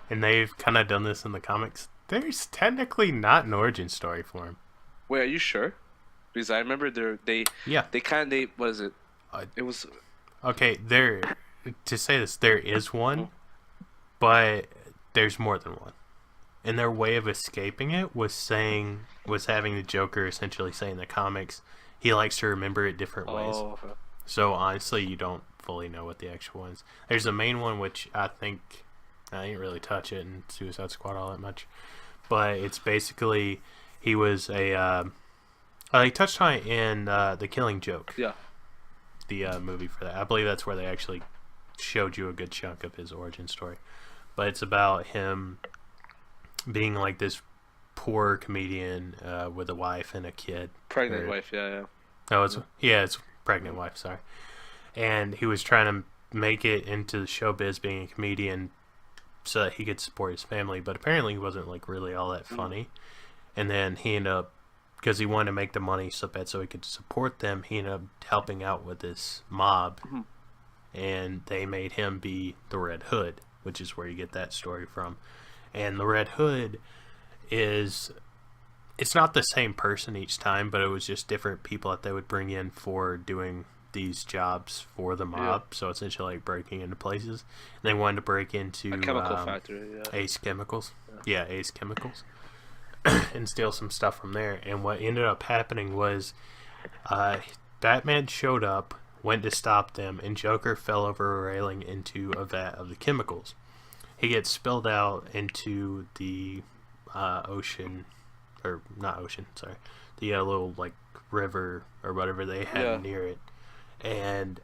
and they've kind of done this in the comics, there's technically not an origin story for him. Wait, are you sure? Because I remember what is it? It was... Okay, to say this, there is one, but there's more than one. And their way of escaping it was having the Joker essentially say in the comics, he likes to remember it different ways. Oh, okay. So honestly, you don't fully know what the actual one is. There's a main one, which I think, I didn't really touch it in Suicide Squad all that much. But it's basically, he was they touched on it in The Killing Joke. Yeah. The movie for that. I believe that's where they actually showed you a good chunk of his origin story. But it's about him being like this poor comedian with a wife and a kid. Pregnant wife, yeah. Oh, it's pregnant wife, sorry. And he was trying to make it into the showbiz being a comedian so that he could support his family, but apparently he wasn't like really all that funny. And then he ended up, because he wanted to make the money so bad so he could support them, he ended up helping out with this mob, and they made him be the Red Hood, which is where you get that story from. And the Red Hood it's not the same person each time, but it was just different people that they would bring in for doing these jobs for the mob. So essentially like breaking into places. And they wanted to break into a chemical factory, Ace Chemicals. Yeah, Ace Chemicals. And steal some stuff from there. And what ended up happening was Batman showed up, went to stop them, and Joker fell over a railing into a vat of the chemicals. He gets spilled out into the ocean, or not ocean, sorry, the little like river or whatever they had near it. And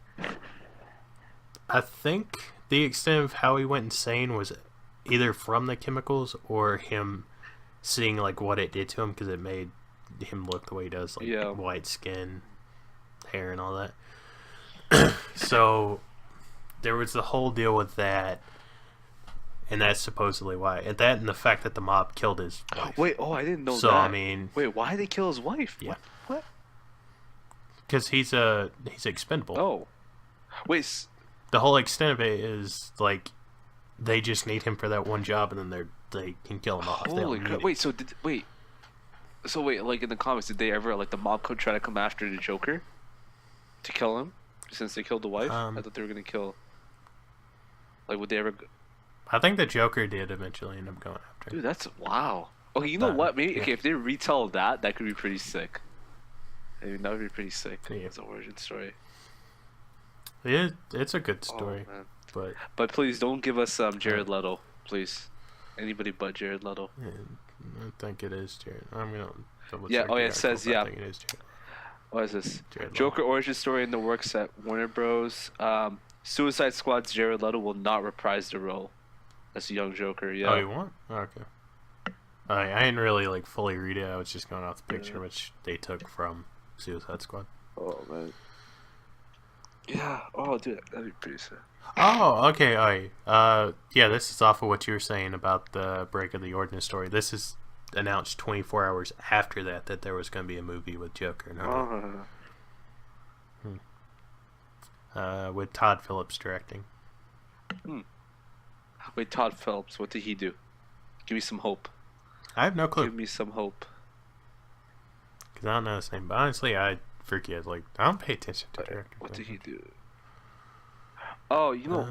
I think the extent of how he went insane was either from the chemicals or him seeing like what it did to him, because it made him look the way he does, like white skin, hair, and all that. So there was the whole deal with that, and that's supposedly why. And that and the fact that the mob killed his wife. Wait, oh, I didn't know that. So I mean, wait, why did they kill his wife? Yeah. What? Because he's expendable. Oh, wait. The whole extent of it is like they just need him for that one job, and then they can kill him off. Holy crap! Wait, so wait, like in the comics, did they ever like the mob could try to come after the Joker to kill him since they killed the wife? I thought they were gonna kill. Like, would they ever? I think the Joker did eventually end up going after. Dude, that's wow. Okay, you know what? Maybe yeah. okay if they retell that could be pretty sick. Maybe that would be pretty sick. Yeah. It's an origin story. It's a good story, but please don't give us Jared Leto, please. Anybody but Jared Leto. Yeah, I think it is Jared. I'm gonna double yeah. check. Oh yeah, it says yeah. I think it is Jared. What is this? Jared Joker origin story in the works at Warner Bros. Suicide Squad's Jared Leto will not reprise the role as a young Joker. Yeah. Oh, you won't? Okay. I didn't really like fully read it. I was just going off the picture, which they took from Suicide Squad. Oh man. Yeah. Oh, dude, that'd be pretty sick. Oh, okay. All right. Yeah, this is off of what you were saying about the break of the ordinance story. This is announced 24 hours after that there was going to be a movie with Joker. With Todd Phillips directing. Wait, Todd Phillips, what did he do? Give me some hope. I have no clue. Give me some hope. Because I don't know his name. But honestly, I forget. Like, I don't pay attention to directors. What did he do? Oh, you know.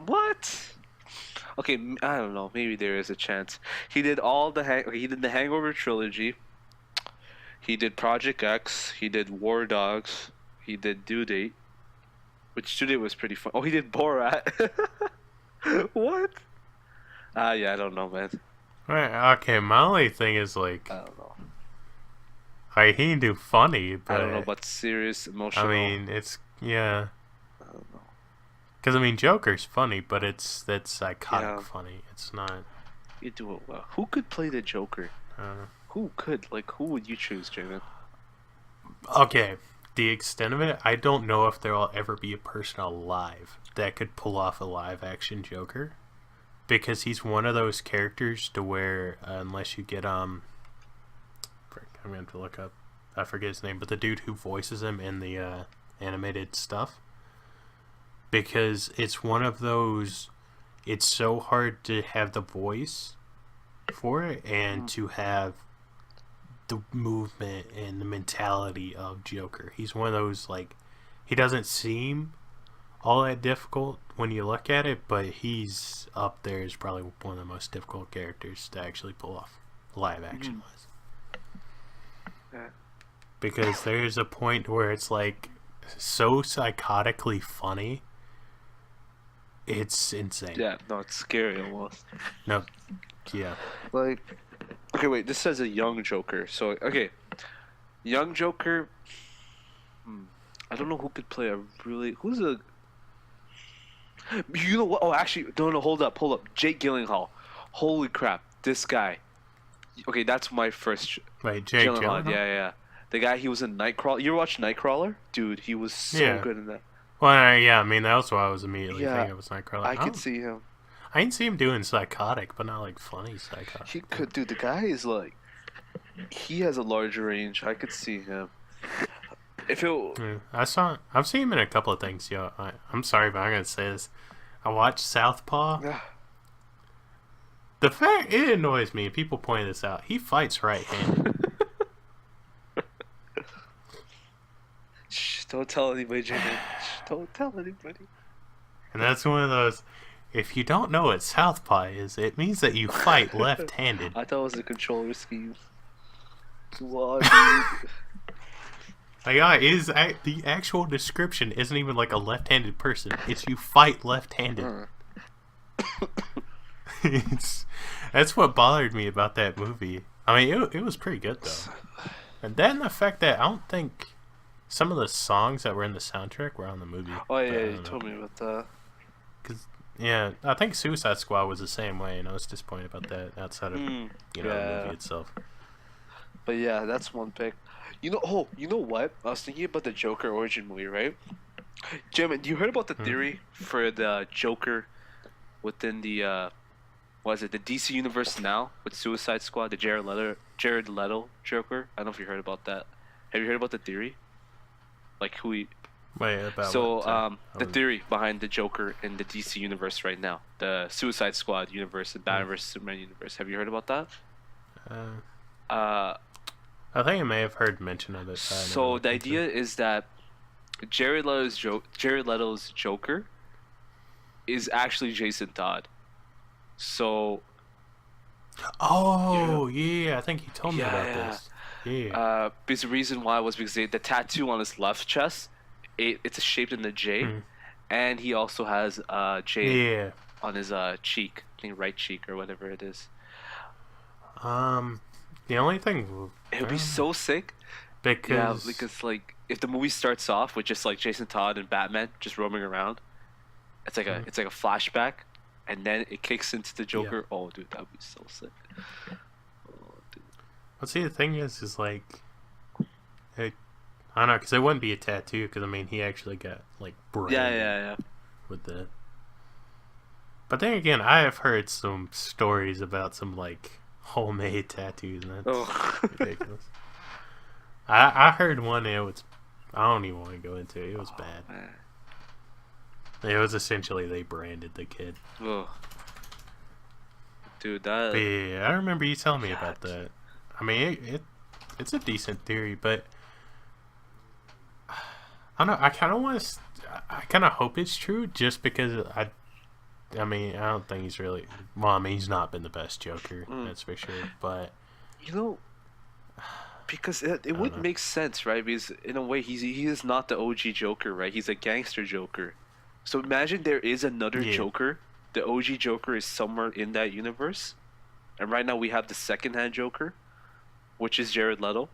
What? Okay, I don't know. Maybe there is a chance. He did he did the Hangover trilogy. He did Project X. He did War Dogs. He did Due Date. Which Due Date was pretty fun. Oh, he did Borat. What? Yeah, I don't know, man. Right, okay, my only thing is, like, I don't know. He can do funny, but... I don't know about serious, emotional. I mean, it's... Yeah. I don't know. Because, I mean, Joker's funny, but that's psychotic funny. It's not... You do it well. Who could play the Joker? I don't know. Who could? Like, who would you choose, Jamin? Okay, the extent of it, I don't know if there will ever be a person alive that could pull off a live-action Joker. Because he's one of those characters to where, unless you get, I'm going to have to look up, I forget his name, but the dude who voices him in the animated stuff. Because it's one of those, it's so hard to have the voice for it and to have the movement and the mentality of Joker. He's one of those, like, he doesn't seem all that difficult when you look at it, but he's up there as probably one of the most difficult characters to actually pull off live action wise. Because there's a point where it's like so psychotically funny, it's insane. Yeah, no, it's scary almost. No, yeah. Like, okay, wait, this says a young Joker. So, okay, young Joker. I don't know who could play who's a. You know what? Oh, actually, no, hold up. Jake Gyllenhaal. Holy crap, this guy. Okay, that's my first. Wait, Jake Gyllenhaal? Yeah. The guy, he was in Nightcrawler. You ever watch Nightcrawler? Dude, he was so good in that. Well, yeah, I mean, that was what I was immediately thinking of was Nightcrawler. I could see him. I didn't see him doing psychotic, but not like funny psychotic. He could, dude. The guy is like, he has a large range. I could see him. If it, I've seen him in a couple of things. Yo, I'm sorry, but I'm gonna say this. I watched Southpaw. Yeah. The fact it annoys me. People point this out. He fights right-handed. Shh! Don't tell anybody, Jaden. Don't tell anybody. And that's one of those. If you don't know what Southpaw is, it means that you fight left-handed. I thought it was a controller scheme. What? Yeah, the actual description isn't even like a left-handed person. It's you fight left-handed. That's what bothered me about that movie. I mean, it was pretty good though. And then the fact that I don't think some of the songs that were in the soundtrack were on the movie. Oh yeah, you told me about that. Yeah, I think Suicide Squad was the same way, and I was disappointed about that outside of the movie itself. But yeah, that's one pick. You know what? I was thinking about the Joker origin movie, right? Jim, you heard about the theory for the Joker within the what is it, the DC universe now with Suicide Squad, the Jared Leto Joker? I don't know if you heard about that. Have you heard about the theory? Like who he Wait, about So, what? the theory behind the Joker in the DC universe right now, the Suicide Squad universe, the Batman vs Superman universe. Have you heard about that? Uh, I think I may have heard mention of it. so the idea is that Jared Leto's Joker is actually Jason Todd. So. Oh yeah, I think you told me about Yeah. this. Yeah. Because the reason why was because the tattoo on his left chest, it's shaped in the J, and he also has J on his cheek, I think right cheek or whatever it is. The only thing It would be so sick. because Because like if the movie starts off with just like Jason Todd and Batman just roaming around, it's like a flashback, and then it kicks into the Joker. Oh, dude, that'd be so sick. Oh, dude. Well, see, the thing is like, I don't know, because it wouldn't be a tattoo, because I mean, he actually got like branded Yeah. with the. But then again, I have heard some stories about some like homemade tattoos, and that's ridiculous. I heard one. It was. I don't even want to go into it. It was bad. Man. It was essentially they branded the kid. Oh. Dude, that. But yeah, I remember you telling me about that. I mean, it's a decent theory, but I don't know. I kind of want to. I kind of hope it's true, just because I mean, I don't think he's really. Well, I mean, he's not been the best Joker, that's for sure. But because it would make sense, right? Because in a way, he is not the OG Joker, right? He's a gangster Joker. So imagine there is another Joker. The OG Joker is somewhere in that universe, and right now we have the second-hand Joker, which is Jared Leto.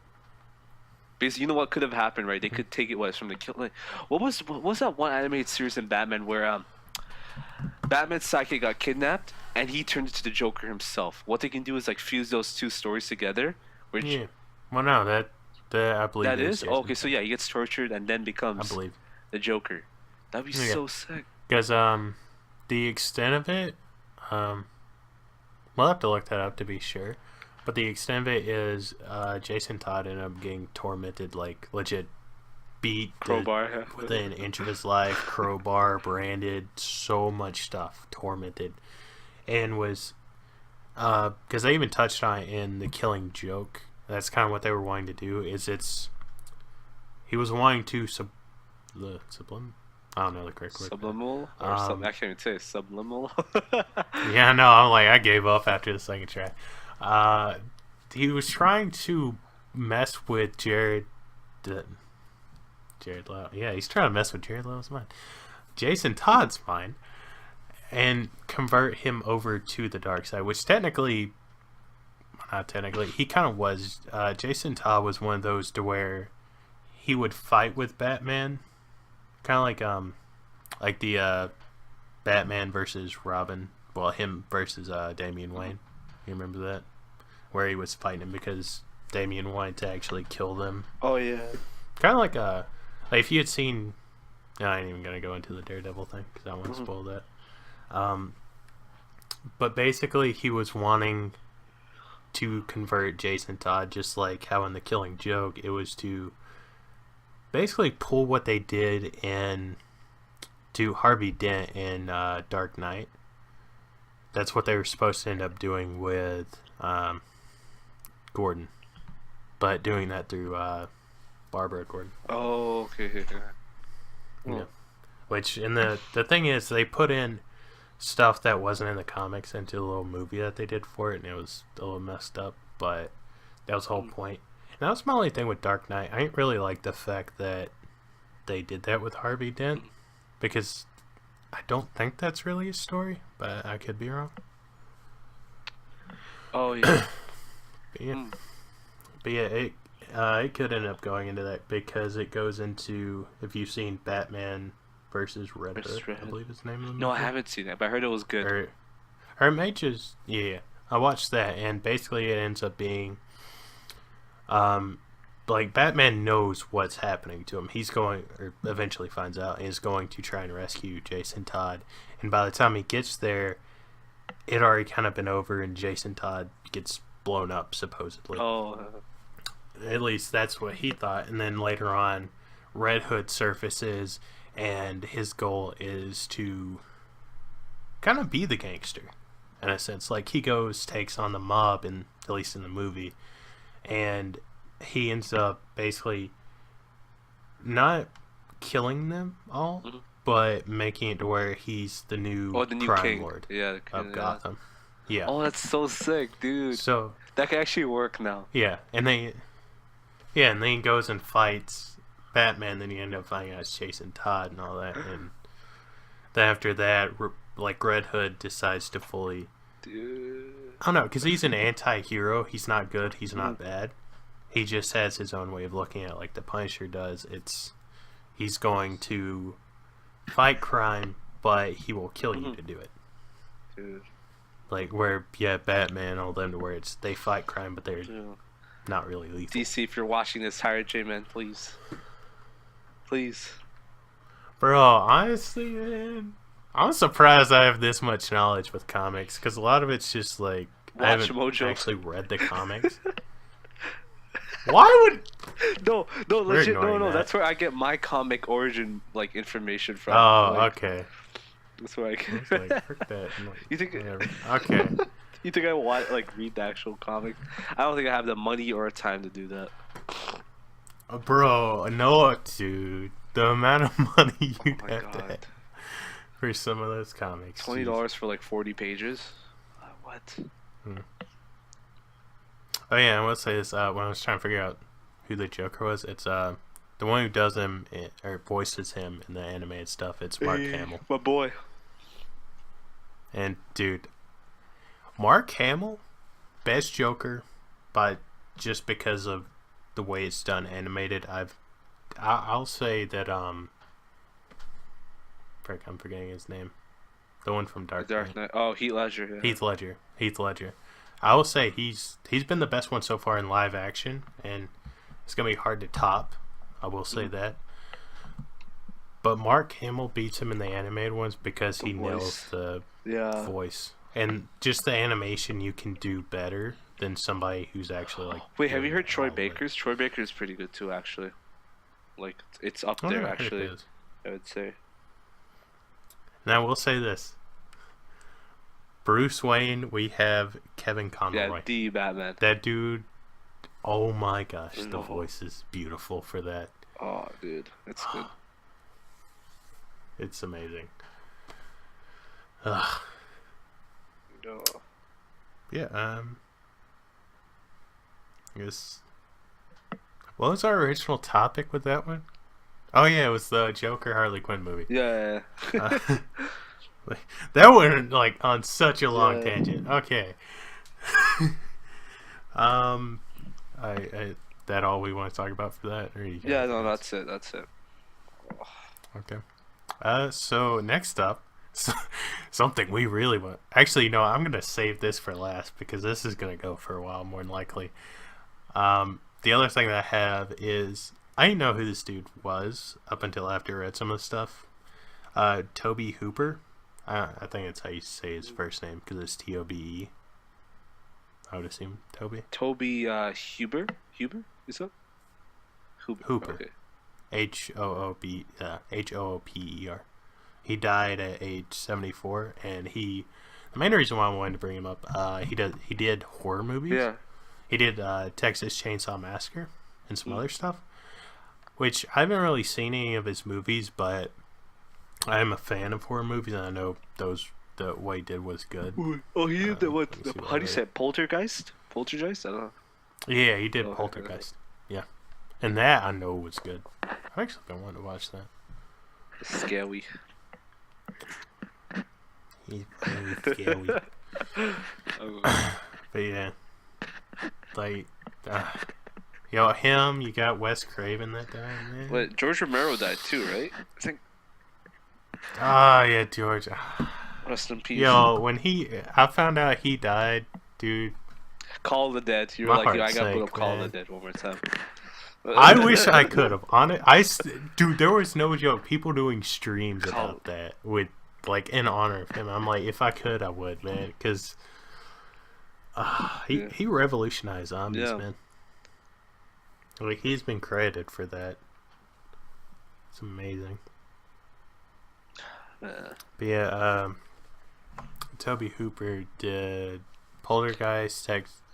Because you know what could have happened, right? They could take it from the kill. Like, what was that one animated series in Batman where Batman's sidekick got kidnapped and he turned into the Joker himself? What they can do is like fuse those two stories together. Which well, no, that I believe that is okay. So yeah, he gets tortured and then becomes the Joker. That'd be so sick. Because the extent of it, we'll have to look that up to be sure. But the extent of it is, Jason Todd ended up getting tormented, like legit beat crowbar within an inch of his life, crowbar, branded, so much stuff, tormented, and was because they even touched on it in The Killing Joke. That's kind of what they were wanting to do. He was wanting to subliminal. I don't know the correct word. Subliminal or something. I can't even say subliminal. Yeah, no, I gave up after the second try. He was trying to mess with Jared Leto. Yeah, he's trying to mess with Jared Leto's mind. Jason Todd's mind, and convert him over to the dark side, which technically, not technically, he kind of was. Jason Todd was one of those to where he would fight with Batman, kind of like the Batman versus Robin. Well, him versus Damian Wayne. You remember that? Where he was fighting him because Damian wanted to actually kill them. Oh yeah. Kind of like if you had seen. No, I ain't even gonna go into the Daredevil thing because I don't want to spoil that. But basically, he was wanting to convert Jason Todd, just like how in The Killing Joke, it was to basically pull what they did to Harvey Dent in Dark Knight. That's what they were supposed to end up doing with Gordon, but doing that through Barbara Gordon. Oh, okay. Yeah. Which, and the thing is, they put in stuff that wasn't in the comics into a little movie that they did for it, and it was a little messed up, but that was the whole point. And that was my only thing with Dark Knight. I didn't really like the fact that they did that with Harvey Dent, because I don't think that's really a story, but I could be wrong. Oh yeah. But yeah, it could end up going into that because it goes into, if you've seen Batman versus Red Hood, I believe is the name of the movie. No, I haven't seen that, but I heard it was good. Or it may just, I watched that, and basically it ends up being, like Batman knows what's happening to him. He's going, or eventually finds out, and is going to try and rescue Jason Todd. And by the time he gets there, it already kind of been over, and Jason Todd gets blown up supposedly. Oh. At least that's what he thought. And then later on, Red Hood surfaces, and his goal is to kind of be the gangster, in a sense. Like, he goes, takes on the mob, at least in the movie, and he ends up basically not killing them all, but making it to where he's the new crime king. lord of Gotham. Yeah. Oh, that's so sick, dude. So that can actually work now. Yeah, and then he goes and fights Batman. Then you end up finding out it's Jason Todd and all that. And then after that, like, Red Hood decides to fully. Dude. I don't know, because he's an anti-hero. He's not good. He's not bad. He just has his own way of looking at it, like the Punisher does. He's going to fight crime, but he will kill you to do it. Dude. Like, where, Batman, all them, to where they fight crime, but they're not really lethal. DC, if you're watching this, hire J-Man, please. Please. Bro, honestly, man, I'm surprised I have this much knowledge with comics, because a lot of it's just, like, I haven't actually read the comics. Why would... No, legit, no, that's where I get my comic origin, like, information from. Oh, like, okay. That's where I get... Like, frick that. You think... Okay. You think I want, like, read the actual comic? I don't think I have the money or time to do that. Bro, no, dude. The amount of money you have to have for some of those comics. $20 for, like, 40 pages? What? Oh yeah, I will say this. When I was trying to figure out who the Joker was, it's the one who does him or voices him in the animated stuff. It's Mark Hamill. My boy. And dude, Mark Hamill, best Joker, but just because of the way it's done animated, I'll say that frick, I'm forgetting his name. The one from Dark Knight. Oh, Heath Ledger. Yeah. Heath Ledger. I will say he's been the best one so far in live action, and it's gonna be hard to top. I will say that. But Mark Hamill beats him in the animated ones because he nails the voice, and just the animation you can do better than somebody who's actually like. Wait, have you heard Troy Baker's? Troy Baker is pretty good too, actually. Like, it's up there, actually. I would say. Now we'll say this. Bruce Wayne, we have Kevin Conroy. Yeah, the Batman. That dude, oh my gosh, the voice is beautiful for that. Oh, dude, it's good. It's amazing. Yeah, I guess. What was our original topic with that one? Oh yeah, it was the Joker Harley Quinn movie. Yeah. That went like on such a long tangent. Okay. I that all we want to talk about for that? Or you that's it. Okay. So next up, something we really want. Actually, no, I'm gonna save this for last because this is gonna go for a while more than likely. The other thing that I have is I didn't know who this dude was up until after I read some of the stuff. Toby Hooper. I think that's how you say his first name because it's Tobe. I would assume Toby. Toby Huber? Huber? Is that? Hooper. Okay. Hooper. He died at age 74, and the main reason why I wanted to bring him up, he did horror movies. Yeah. He did Texas Chainsaw Massacre and some other stuff, which I haven't really seen any of his movies, but I am a fan of horror movies, and I know what he did was good. Oh, he did how do you say it? Poltergeist? I don't know. Yeah, he did Poltergeist. Yeah. And that I know was good. I've actually been wanting to watch that. Scary. He's scary. But yeah. Like, him, you got Wes Craven that died, man. Wait, George Romero died too, right? I think. Ah, yeah, George. Rest in peace. Yo, when I found out he died, dude. Call of the Dead. You were like, I gotta put up Call of the Dead one more time. I wish I could have. On it, dude, there was no joke. People doing streams about that with like in honor of him. I'm like, if I could, I would, man, because he revolutionized zombies, man. Like he's been credited for that. It's amazing. But yeah, Toby Hooper did Poltergeist.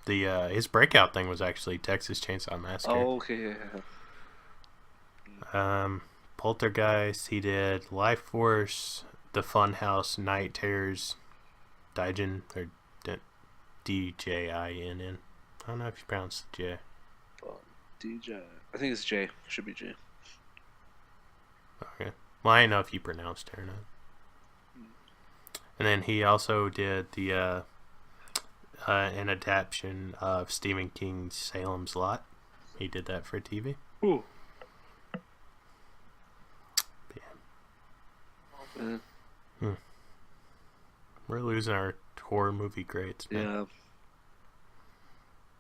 His breakout thing was actually Texas Chainsaw Massacre. Oh, okay. Poltergeist. He did Life Force, The Funhouse, Night Terrors, Dijin or DJINN. I don't know if you pronounce J. DJ. I think it's J. Should be J. Okay. Well, I didn't know if you pronounced it or not. And then he also did the an adaptation of Stephen King's Salem's Lot. He did that for TV. Ooh. Yeah. We're losing our horror movie grades, man. Yeah.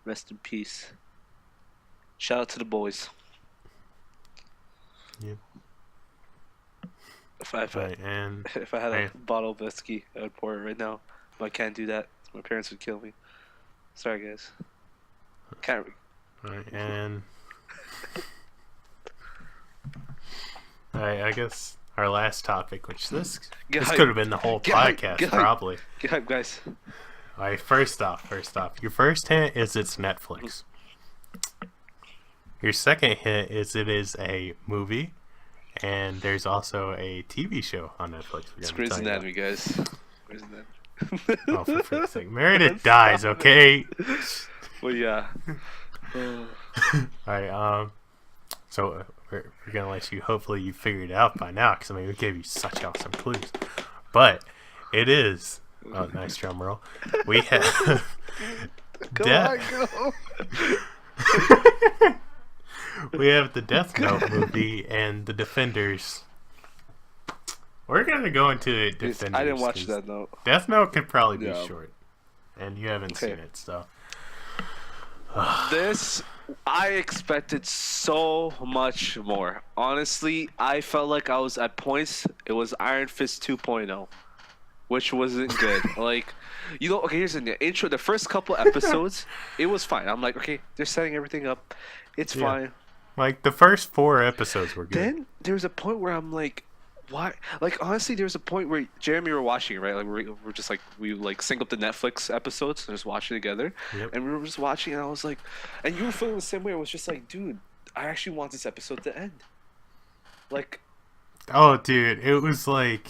Rest in peace. Shout out to the boys. Yeah. If I had a bottle of whiskey, I would pour it right now. But I can't do that. My parents would kill me. Sorry, guys. Can't. Right, and I guess our last topic, which this could have been the whole podcast, probably. Get hype, guys. All right, first off, your first hint is it's Netflix. Your second hint is it is a movie, and there's also a TV show on Netflix. It's Grey's Anatomy, guys. Grey's Anatomy. Oh, for freak's sake. Meredith dies, okay? Well, yeah. Alright, so we're gonna let you, hopefully you figured it out by now, because I mean, we gave you such awesome clues. But it is, oh, nice drum roll. We have we have the Death Note movie and the Defenders. We're gonna go into the Defenders. I didn't watch that though. Death Note could probably be short, and you haven't seen it, so. This, I expected so much more. Honestly, I felt like I was at points. It was Iron Fist 2.0, which wasn't good. Like, you know, okay, here's the intro. The first couple episodes, it was fine. I'm like, okay, they're setting everything up. It's fine. Like the first 4 episodes were good. Then there was a point where I'm like, why? Like, honestly, there was a point where Jeremy were watching it, right? Like, we're just like, we like sync up the Netflix episodes and just watch it together. Yep. And we were just watching, and I was like, and you were feeling the same way. I was just like, dude, I actually want this episode to end. Like, oh, dude, it was like,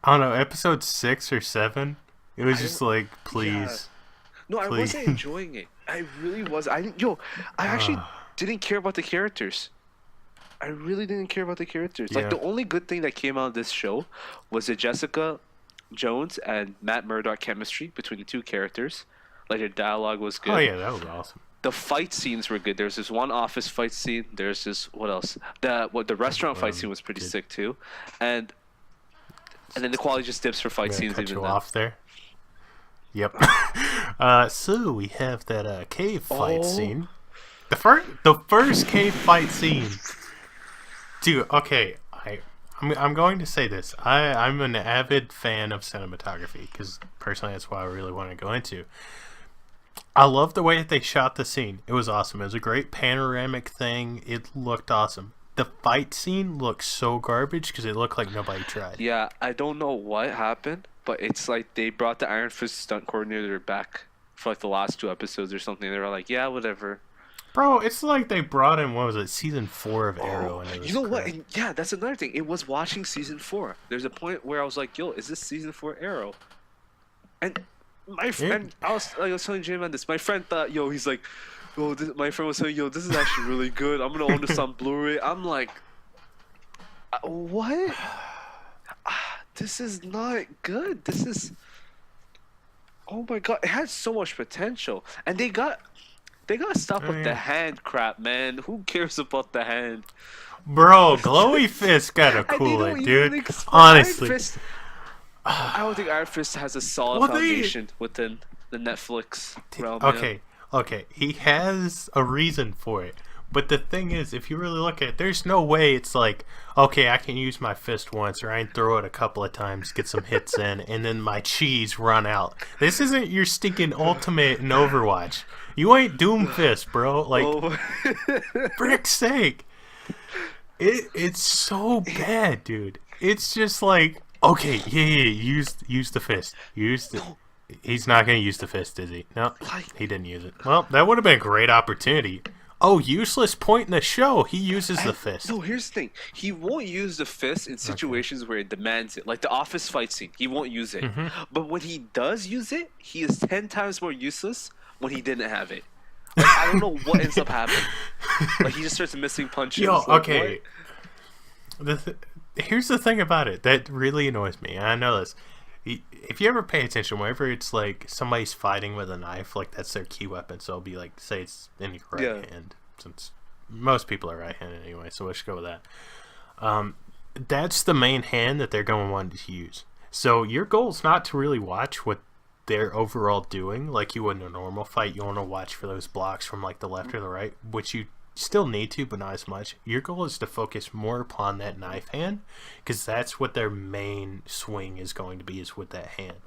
I don't know, episode 6 or 7. It was just like, please. Yeah. No, please. I wasn't enjoying it. I really was. I actually didn't care about the characters. I really didn't care about the characters. Like, the only good thing that came out of this show was the Jessica Jones and Matt Murdock chemistry between the two characters. Like, their dialogue was good. Oh, yeah, that was awesome. The fight scenes were good. There's this one office fight scene. There's this, what else? The restaurant fight scene was pretty sick, too. And then the quality just dips for fight scenes even then. Off there. Yep. So we have that cave fight scene. The first cave fight scene. Dude, okay, I'm going to say this. I'm an avid fan of cinematography because personally that's what I really want to go into. I love the way that they shot the scene. It was awesome. It was a great panoramic thing. It looked awesome. The fight scene looked so garbage because it looked like nobody tried. Yeah, I don't know what happened, but it's like they brought the Iron Fist stunt coordinator back for like the last 2 episodes or something. They were like, yeah, whatever. Bro, it's like they brought in, what was it, season 4 of Arrow. And it was you know what? And yeah, that's another thing. It was watching season 4. There's a point where I was like, yo, is this season 4 Arrow? And my friend, I was telling Jay man this. My friend thought, yo, he's like, oh, my friend was saying, yo, this is actually really good. I'm going to own this on Blu-ray. I'm like, what? This is not good. This is, oh my God. It had so much potential. And they got to stop with the hand crap, man. Who cares about the hand? Bro, Glowy Fist gotta cool it, dude. Honestly. I don't think Iron Fist has a solid foundation within the Netflix realm. Okay. He has a reason for it. But the thing is, if you really look at it, there's no way it's like, okay, I can use my fist once, or I can throw it a couple of times, get some hits in, and then my cheese run out. This isn't your stinking ultimate in Overwatch. You ain't Doomfist, bro. Like, frick's sake. It's so bad, dude. It's just like, okay, yeah, use the fist. He's not going to use the fist, is he? No, he didn't use it. Well, that would have been a great opportunity. Oh, useless point in the show. He uses the fist. No, here's the thing. He won't use the fist in situations where it demands it. Like the office fight scene. He won't use it. But when he does use it, he is 10 times more useless when he didn't have it. Like, I don't know what ends up happening. Like, he just starts missing punches. Yo, like, okay. Here's the thing about it that really annoys me. And I know this. If you ever pay attention, whenever it's like somebody's fighting with a knife, like that's their key weapon, so it'll be like, say it's in your right hand, since most people are right-handed anyway, so let's go with that. That's the main hand that they're going to want to use. So your goal is not to really watch what they're overall doing like you would in a normal fight. You want to watch for those blocks from like the left or the right, which you still need to, but not as much. Your goal is to focus more upon that knife hand, because that's what their main swing is going to be, is with that hand.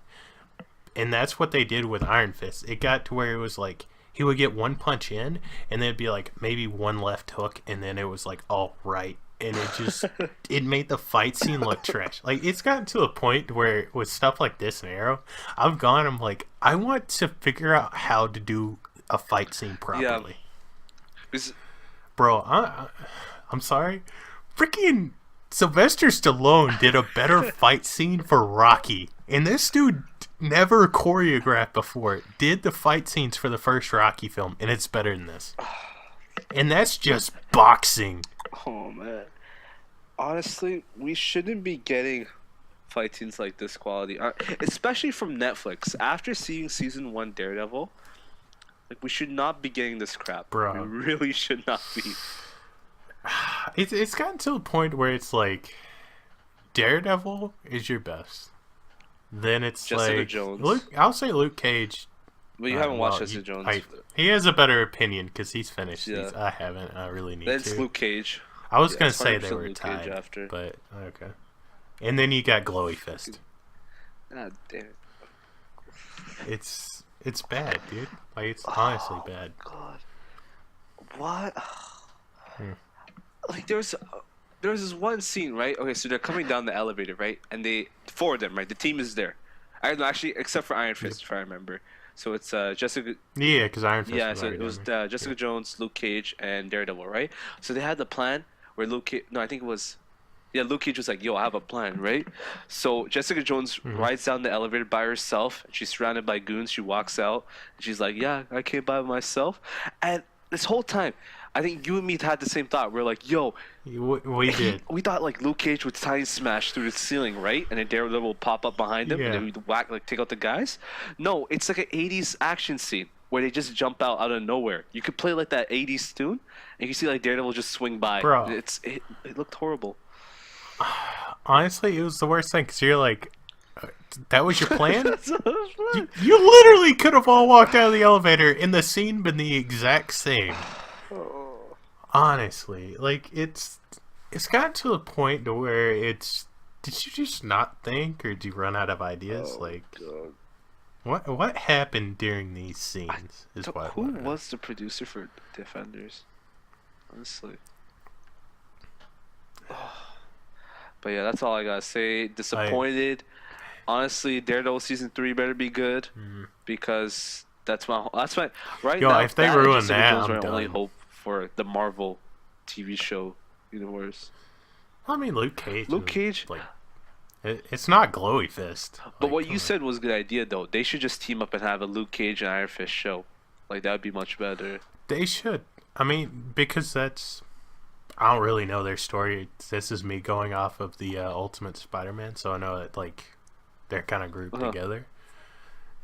And that's what they did with Iron Fist. It got to where it was like he would get one punch in, and then it'd be like maybe one left hook, and then it was like all right, and it just it made the fight scene look trash. Like, it's gotten to a point where with stuff like this in Arrow, I'm like, I want to figure out how to do a fight scene properly. Yeah. Bro, I'm sorry. Freaking Sylvester Stallone did a better fight scene for Rocky. And this dude never choreographed before. Did the fight scenes for the first Rocky film, and it's better than this. And that's just boxing. Oh, man. Honestly, we shouldn't be getting fight scenes like this quality. Especially from Netflix. After seeing Season 1 Daredevil, like, we should not be getting this crap. Bro. We really should not be. It's gotten to a point where it's like Daredevil is your best. Then it's Jessica like Jones. I'll say Luke Cage. But you haven't watched Jessica Jones. He has a better opinion because he's finished Yeah. these. I haven't. I really need Then to. it's Luke Cage. I was Yeah, gonna it's say they 100% were Luke Cage tied, after. but okay. And then you got Glowy Fist. God damn it. It's bad, dude. Like, it's honestly bad. God. What? Like, there's this one scene, right? Okay, so they're coming down the elevator, right? And four of them, right? The team is there. Actually, except for Iron Fist, if I remember. So it's Jessica. Yeah, because Iron Fist. Yeah, so it was Jessica Jones, Luke Cage, and Daredevil, right? So they had the plan where Luke Cage. No, I think it was. Yeah, Luke Cage was like, "Yo, I have a plan, right?" So Jessica Jones rides down the elevator by herself. She's surrounded by goons. She walks out, and she's like, "Yeah, I came by myself." And this whole time, I think you and me had the same thought. We're like, "Yo, we did." We thought like Luke Cage would time smash through the ceiling, right? And then Daredevil will pop up behind him, and then we'd whack, like, take out the guys. No, it's like an '80s action scene where they just jump out of nowhere. You could play like that '80s tune, and you see like Daredevil just swing by. Bro. It looked horrible. Honestly, it was the worst thing, because you're like, that was your plan? You literally could have all walked out of the elevator and the scene been the exact same. Honestly, like, it's gotten to a point to where it's, did you just not think, or did you run out of ideas? God. What happened during these scenes is what. Who was the producer for Defenders? Honestly. But yeah, that's all I gotta say. Disappointed. Honestly, Daredevil season 3 better be good, because that's my right Yo, now. if they that ruin Jessica that, Jones I'm are my only done. hope for the Marvel TV show universe. I mean, Luke Cage. Like, it's not Glowy Fist. But Like, what you said was a good idea, though. They should just team up and have a Luke Cage and Iron Fist show. Like, that would be much better. They should. I mean, because that's, I don't really know their story. This is me going off of the Ultimate Spider-Man, so I know that, like, they're kind of grouped together.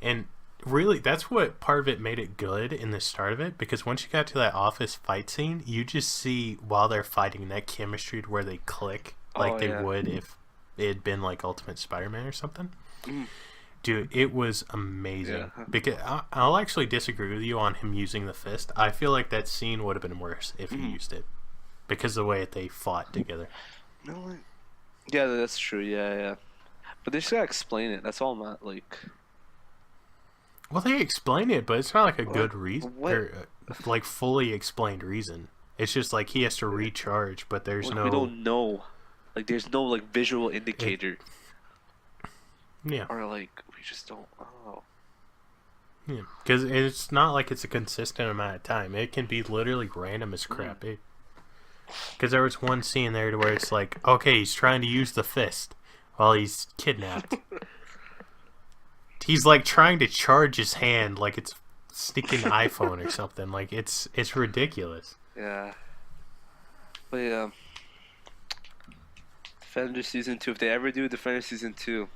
And really, that's what part of it made it good in the start of it, because once you got to that office fight scene, you just see, while they're fighting, that chemistry to where they click like they would if it had been like Ultimate Spider-Man or something. Dude, Dude, it was amazing. Yeah. Because I'll actually disagree with you on him using the fist. I feel like that scene would have been worse if he used it. Because of the way that they fought together. No. Yeah, that's true. Yeah. But they just gotta explain it. That's all I'm at. Like. Well, they explain it, but it's not like a good What? reason. What? Or, like, fully explained reason. It's just like he has to recharge, but there's Like, no... we don't know. Like, there's no, like, visual indicator. Yeah. Or, like, we just don't. Oh. Yeah. Because it's not like it's a consistent amount of time. It can be literally random as crap. Because there was one scene there to where it's like, okay, he's trying to use the fist while he's kidnapped. He's like trying to charge his hand like it's sneaking iPhone or something. Like it's ridiculous. Yeah. But yeah. Defender Season 2. If they ever do Defender Season 2,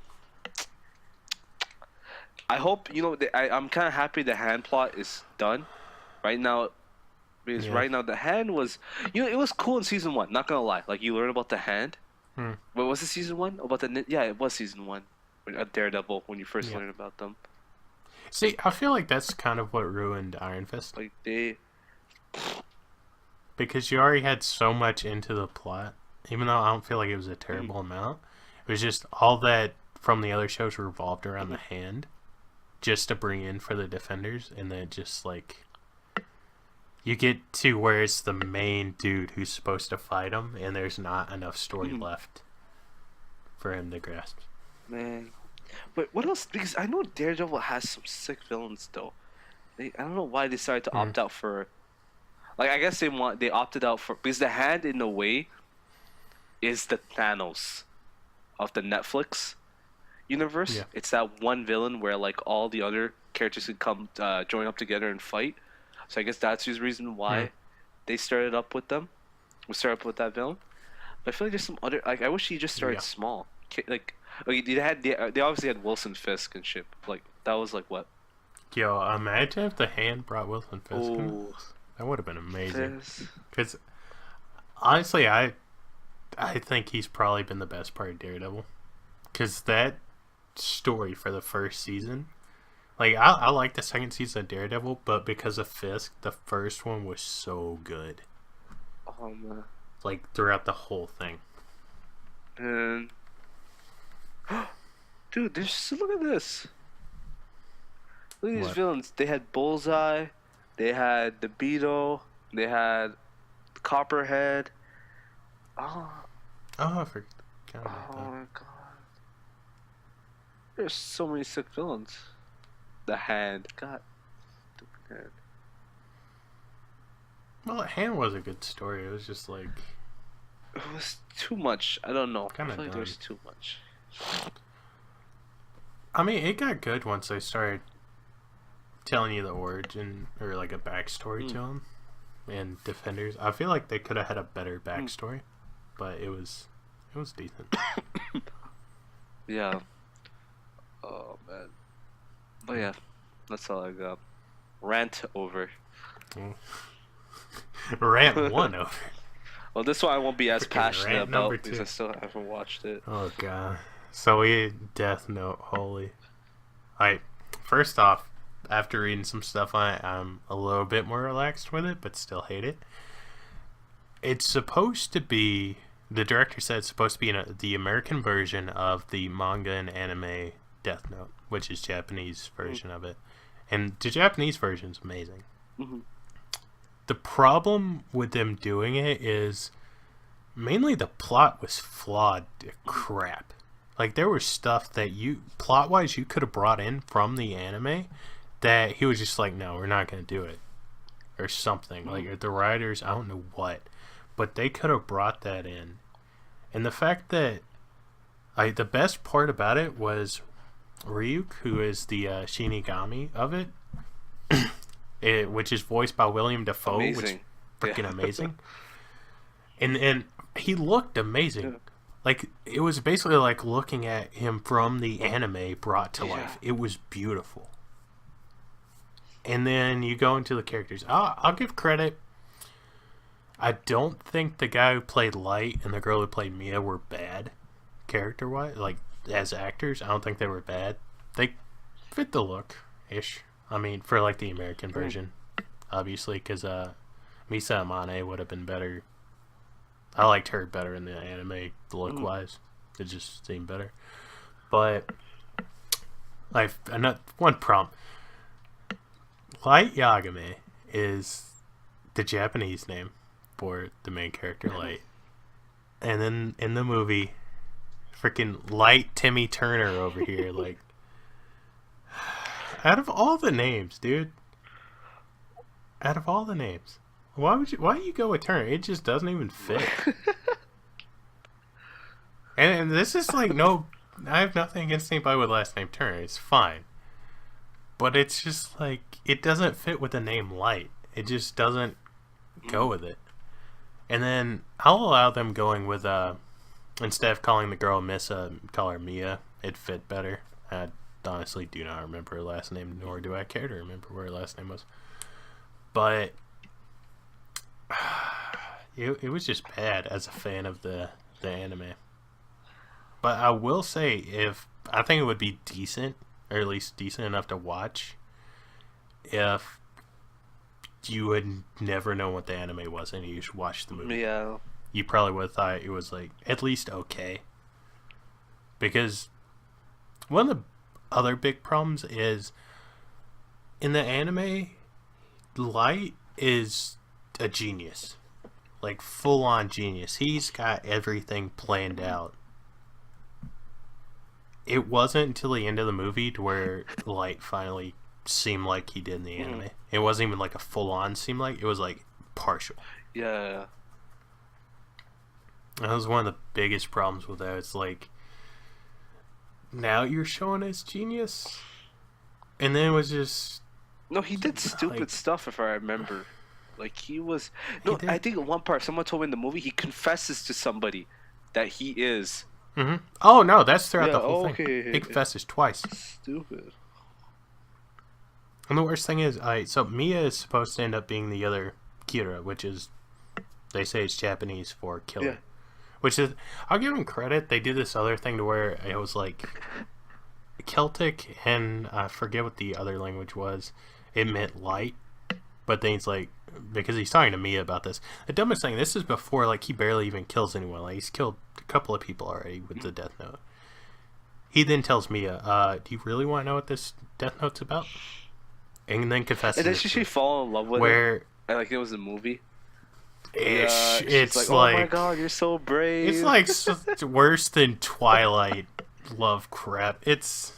I hope, I'm kind of happy the hand plot is done right now. Because right now the hand was, it was cool in Season 1, not gonna lie. Like, you learn about the hand. But was it Season 1? About yeah, it was Season 1. At Daredevil, when you first learned about them. See, I feel like that's kind of what ruined Iron Fist. Like, they... Because you already had so much into the plot. Even though I don't feel like it was a terrible amount. It was just all that from the other shows revolved around the hand. Just to bring in for the Defenders. And then just, like... You get to where it's the main dude who's supposed to fight him. And there's not enough story left for him to grasp. Man. But what else? Because I know Daredevil has some sick villains, though. I don't know why they decided to opt out for... Like, I guess they opted out for... Because the hand, in a way, is the Thanos of the Netflix universe. Yeah. It's that one villain where, like, all the other characters can come join up together and fight. So I guess that's the reason why they started up with them. We started up with that villain. But I feel like there's some other... Like, I wish he just started small. Like... they obviously had Wilson Fisk and shit. Like, that was like what? Yo, imagine if the hand brought Wilson Fisk. That would have been amazing. Because honestly, I think he's probably been the best part of Daredevil. Because that story for the first season, like I like the second season of Daredevil, but because of Fisk, the first one was so good. Like throughout the whole thing. And dude, look at this. Look at these villains. They had Bullseye, they had the Beetle, they had Copperhead. I forgot about that. Oh my god. There's so many sick villains. The Hand. God. Stupid Hand. Well, the Hand was a good story. It was just like... It was too much. I don't know. Kinda I feel like dumb. there's too much. I mean, it got good once they started telling you the origin or like a backstory to him and Defenders. I feel like they could have had a better backstory, but it was decent. Yeah. Oh man. But yeah, that's all I got. Rant over. Rant 1 over. Well, this one I won't be as Freaking passionate rant about number because 2. I still haven't watched it. Oh god. So we Death Note, holy. Alright, first off, after reading some stuff on it, I'm a little bit more relaxed with it, but still hate it. It's supposed to be, the director said it's supposed to be the American version of the manga and anime Death Note, which is Japanese version of it. And the Japanese version is amazing. The problem with them doing it is mainly the plot was flawed to crap. Like, there was stuff that plot-wise, you could have brought in from the anime that he was just like, no, we're not going to do it. Or something. Like, the writers, I don't know what. But they could have brought that in. And the fact that, the best part about it was Ryuk, who is the Shinigami of it, which is voiced by William Dafoe, which is freaking amazing. And he looked amazing. Yeah. Like, it was basically like looking at him from the anime brought to life. It was beautiful. And then you go into the characters. I'll give credit. I don't think the guy who played Light and the girl who played Mia were bad character-wise. Like, as actors, I don't think they were bad. They fit the look ish. I mean, for like the American version, obviously, because Misa Amane would have been better. I liked her better in the anime look wise. It just seemed better. But like one prompt. Light Yagame is the Japanese name for the main character, Light. And then in the movie, freaking Light Timmy Turner over here, like, out of all the names, dude, why do you go with Turner? It just doesn't even fit. and this is like, no, I have nothing against anybody with last name Turner. It's fine. But it's just like, it doesn't fit with the name Light. It just doesn't go with it. And then I'll allow them going with, instead of calling the girl Missa, call her Mia. It'd fit better. I honestly do not remember her last name, nor do I care to remember what her last name was. But it was just bad as a fan of the anime. But I will say, I think it would be decent, or at least decent enough to watch, if you would never know what the anime was and you just watched the movie. Yeah. You probably would have thought it was like at least okay. Because one of the other big problems is in the anime, Light is a genius. Like full on genius. He's got everything planned out. It wasn't until the end of the movie to where Light finally seemed like he did in the anime. It wasn't even like a full on seem like, it was like partial. Yeah. That was one of the biggest problems with that. It's like, now you're showing his genius? And then it was just... No, he did stupid stuff, if I remember. Like, he was... No, I think in one part, someone told me in the movie, he confesses to somebody that he is... Mm-hmm. Oh, no, that's throughout the whole thing. He confesses twice. Stupid. And the worst thing is, so Mia is supposed to end up being the other Kira, which is... They say it's Japanese for killer. Yeah. Which is... I'll give them credit. They did this other thing to where it was like... Celtic, and I forget what the other language was. It meant light. But then he's like... Because he's talking to Mia about this. The dumbest thing, this is before, like, he barely even kills anyone. Like, he's killed a couple of people already with the Death Note. He then tells Mia, do you really want to know what this Death Note's about? And then confesses. And then she fall in love with him? And, like, it was a movie? Ish. It's like... Oh my god, you're so brave. It's like worse than Twilight love crap. It's...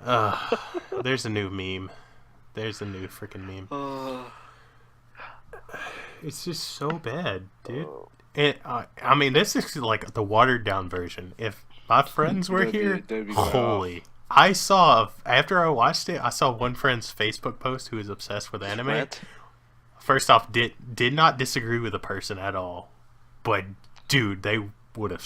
there's a new meme. There's a new freaking meme. It's just so bad, dude. I mean, this is like the watered down version. If my friends were here, holy... I saw, after I watched it, I saw one friend's Facebook post who is obsessed with anime. What? First off, did not disagree with the person at all. But, dude, they would have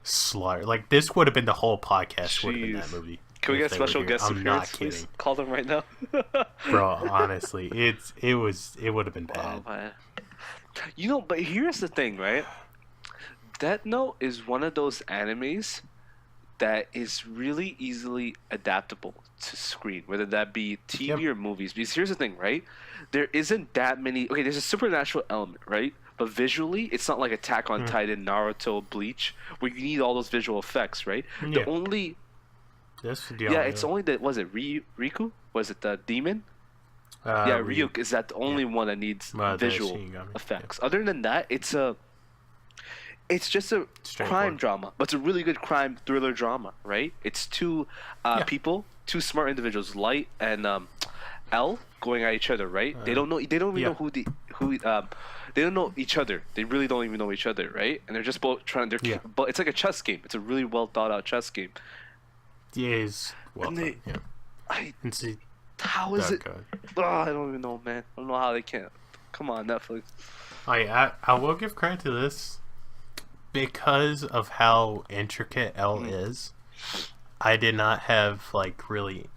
slaughtered. Like, this would have been the whole podcast would have been that movie. Can we get special guest appearance, please? Call them right now. Bro, honestly, it would have been bad. Oh, man. You know, but here's the thing, right? Death Note is one of those animes that is really easily adaptable to screen, whether that be TV or movies. Because here's the thing, right? There isn't that many... Okay, there's a supernatural element, right? But visually, it's not like Attack on Titan, Naruto, Bleach, where you need all those visual effects, right? Yeah. The only... it's only the... Was it Riku? Was it the demon? Ryuk is that the only one that needs visual effects. Other than that, it's just a crime drama, but it's a really good crime thriller drama, right? It's two people, two smart individuals, Light and L, going at each other, right? They don't even know they don't know each other. They really don't even know each other, right? And they're just both trying. But it's like a chess game. It's a really well thought out chess game. Yeah, it's well done. How is it? I don't even know, man. I don't know how they can't. Come on, Netflix. I will give credit to this. Because of how intricate L is, I did not have, like, really...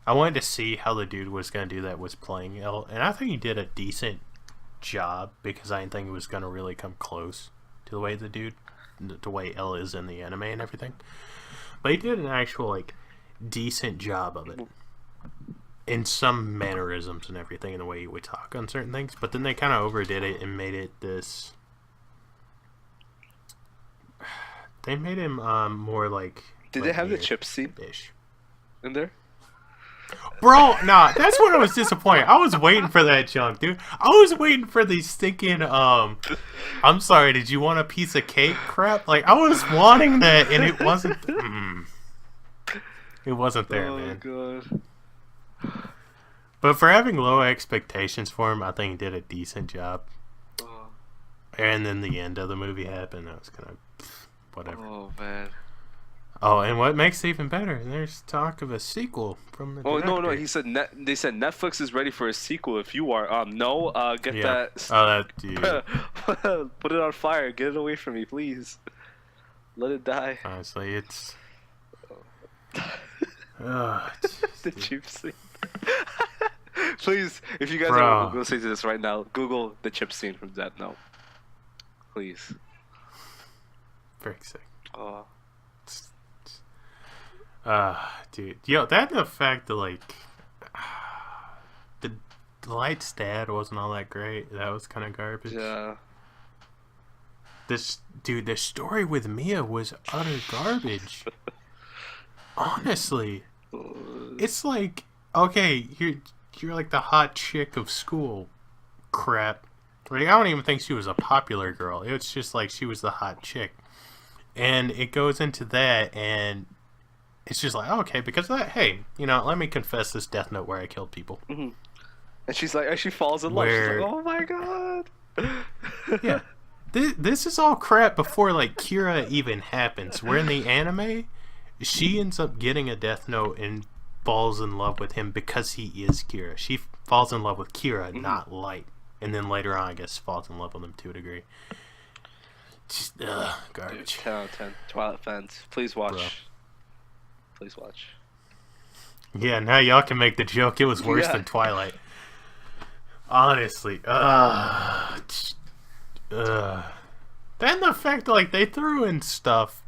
I wanted to see how the dude was going to do that was playing L, and I think he did a decent job, because I didn't think it was going to really come close to the way the way L is in the anime and everything. But he did an actual like decent job of it. In some mannerisms and everything, in the way he would talk on certain things, but then they kind of overdid it and made it this. They made him more like. Did they have the chip scene in there? Bro, nah, that's when I was disappointed. I was waiting for that junk, dude. I was waiting for the stinking I'm sorry, did you want a piece of cake crap? Like I was wanting that, and it wasn't. It wasn't there, man. Oh god. But for having low expectations for him, I think he did a decent job. Oh. And then the end of the movie happened. I was kind of whatever. Oh man. Oh, and what makes it even better? There's talk of a sequel from the. Oh director. no! He said they said Netflix is ready for a sequel. If you are, no, get that. Oh, that dude. Put it on fire. Get it away from me, please. Let it die. Honestly, it's. The chip scene. Please, if you guys Bro. are listening to this right now, Google the chip scene from Death Note. Please. Very sick. Oh. Dude. Yo, that and the fact that, like, the Light's dad wasn't all that great. That was kind of garbage. Yeah. The story with Mia was utter garbage. Honestly. It's like, okay, you're like the hot chick of school crap. Like, I don't even think she was a popular girl. It's just like she was the hot chick. And it goes into that, and it's just like, okay, because of that, hey, let me confess this Death Note where I killed people. Mm-hmm. And she's like, she falls in love. She's like, oh my god. Yeah. This is all crap before, like, Kira even happens. Where in the anime, she ends up getting a Death Note and falls in love with him because he is Kira. She falls in love with Kira, not Light. And then later on, I guess, falls in love with him to a degree. Just, garbage. Dude, 10 out of 10. Twilight fans, please watch. Bro. Please watch. Yeah, now y'all can make the joke. It was worse than Twilight. Honestly. Then the fact that, like, they threw in stuff.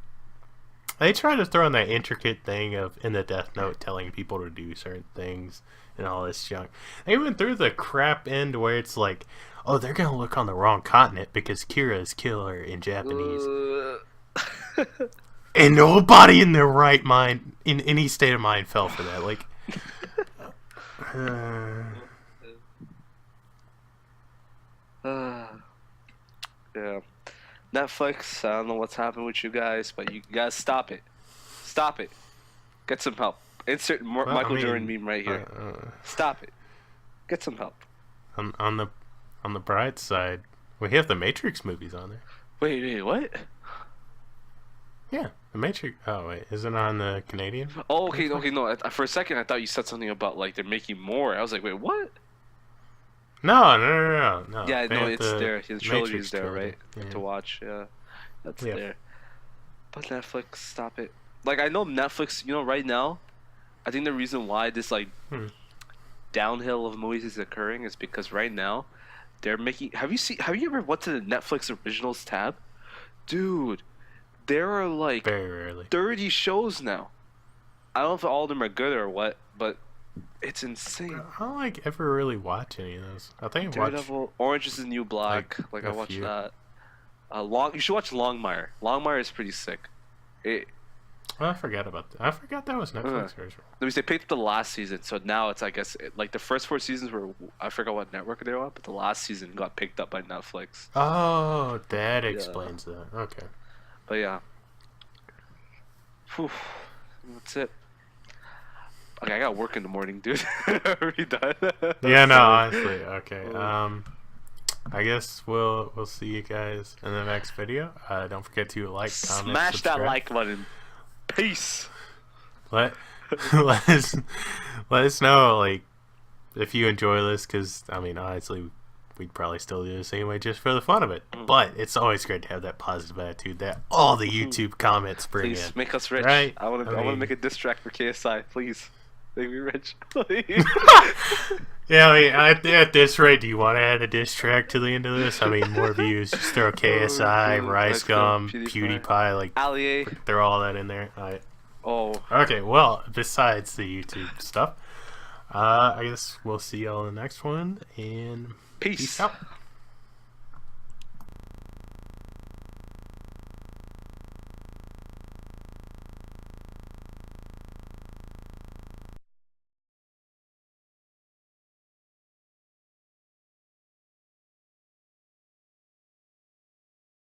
They tried to throw in that intricate thing of, in the Death Note, telling people to do certain things and all this junk. They went through the crap end where it's like, oh, they're going to look on the wrong continent because Kira is killer in Japanese. And nobody in their right mind, in any state of mind, fell for that. Like, yeah. Netflix, I don't know what's happened with you guys, but you guys stop it. Stop it. Get some help. Insert Michael Jordan meme right here. Stop it. Get some help. On the bright side, we have the Matrix movies on there. Wait, what? Yeah, the Matrix. Oh wait, is it on the Canadian? Oh, okay, no. For a second, I thought you said something about like they're making more. I was like, wait, what? No. Yeah, no, it's the there. The trilogy is there, trilogy. right? Yeah. To watch, yeah, that's Yeah. there. But Netflix, stop it. Like, I know Netflix. Right now, I think the reason why this like downhill of movies is occurring is because right now they're making. Have you ever went to the Netflix originals tab, dude? There are like Very rarely 30 shows now. I don't know if all of them are good or what, but it's insane. I don't like ever really watch any of those. I think I watch. Daredevil, Orange is the New Black. Like I watched few. that. You should watch Longmire. Longmire is pretty sick. I forgot about that. I forgot that was Netflix original. They picked up the last season, so now it's, I guess, like the first 4 seasons were, I forgot what network they were on, but the last season got picked up by Netflix. Oh, that explains that. Okay. But yeah. Whew. That's it. Okay, I got work in the morning, dude. Already done. Yeah, no, honestly. Okay. I guess we'll see you guys in the next video. Don't forget to like, comment, smash subscribe. that like button. Peace. Let us know, like, if you enjoy this, because I mean, honestly, we'd probably still do this anyway just for the fun of it. But it's always great to have that positive attitude that all the YouTube comments bring Please in. make us rich. Right? I want to make a diss track for KSI. Please make me rich. Yeah, I mean, at this rate, do you want to add a diss track to the end of this? I mean, more views. Just throw KSI, Rice Gum, PewDiePie, like, Allier. throw all that in there. All right. Oh, Okay, well, besides the YouTube stuff, I guess we'll see y'all in the next one, and peace peace. out.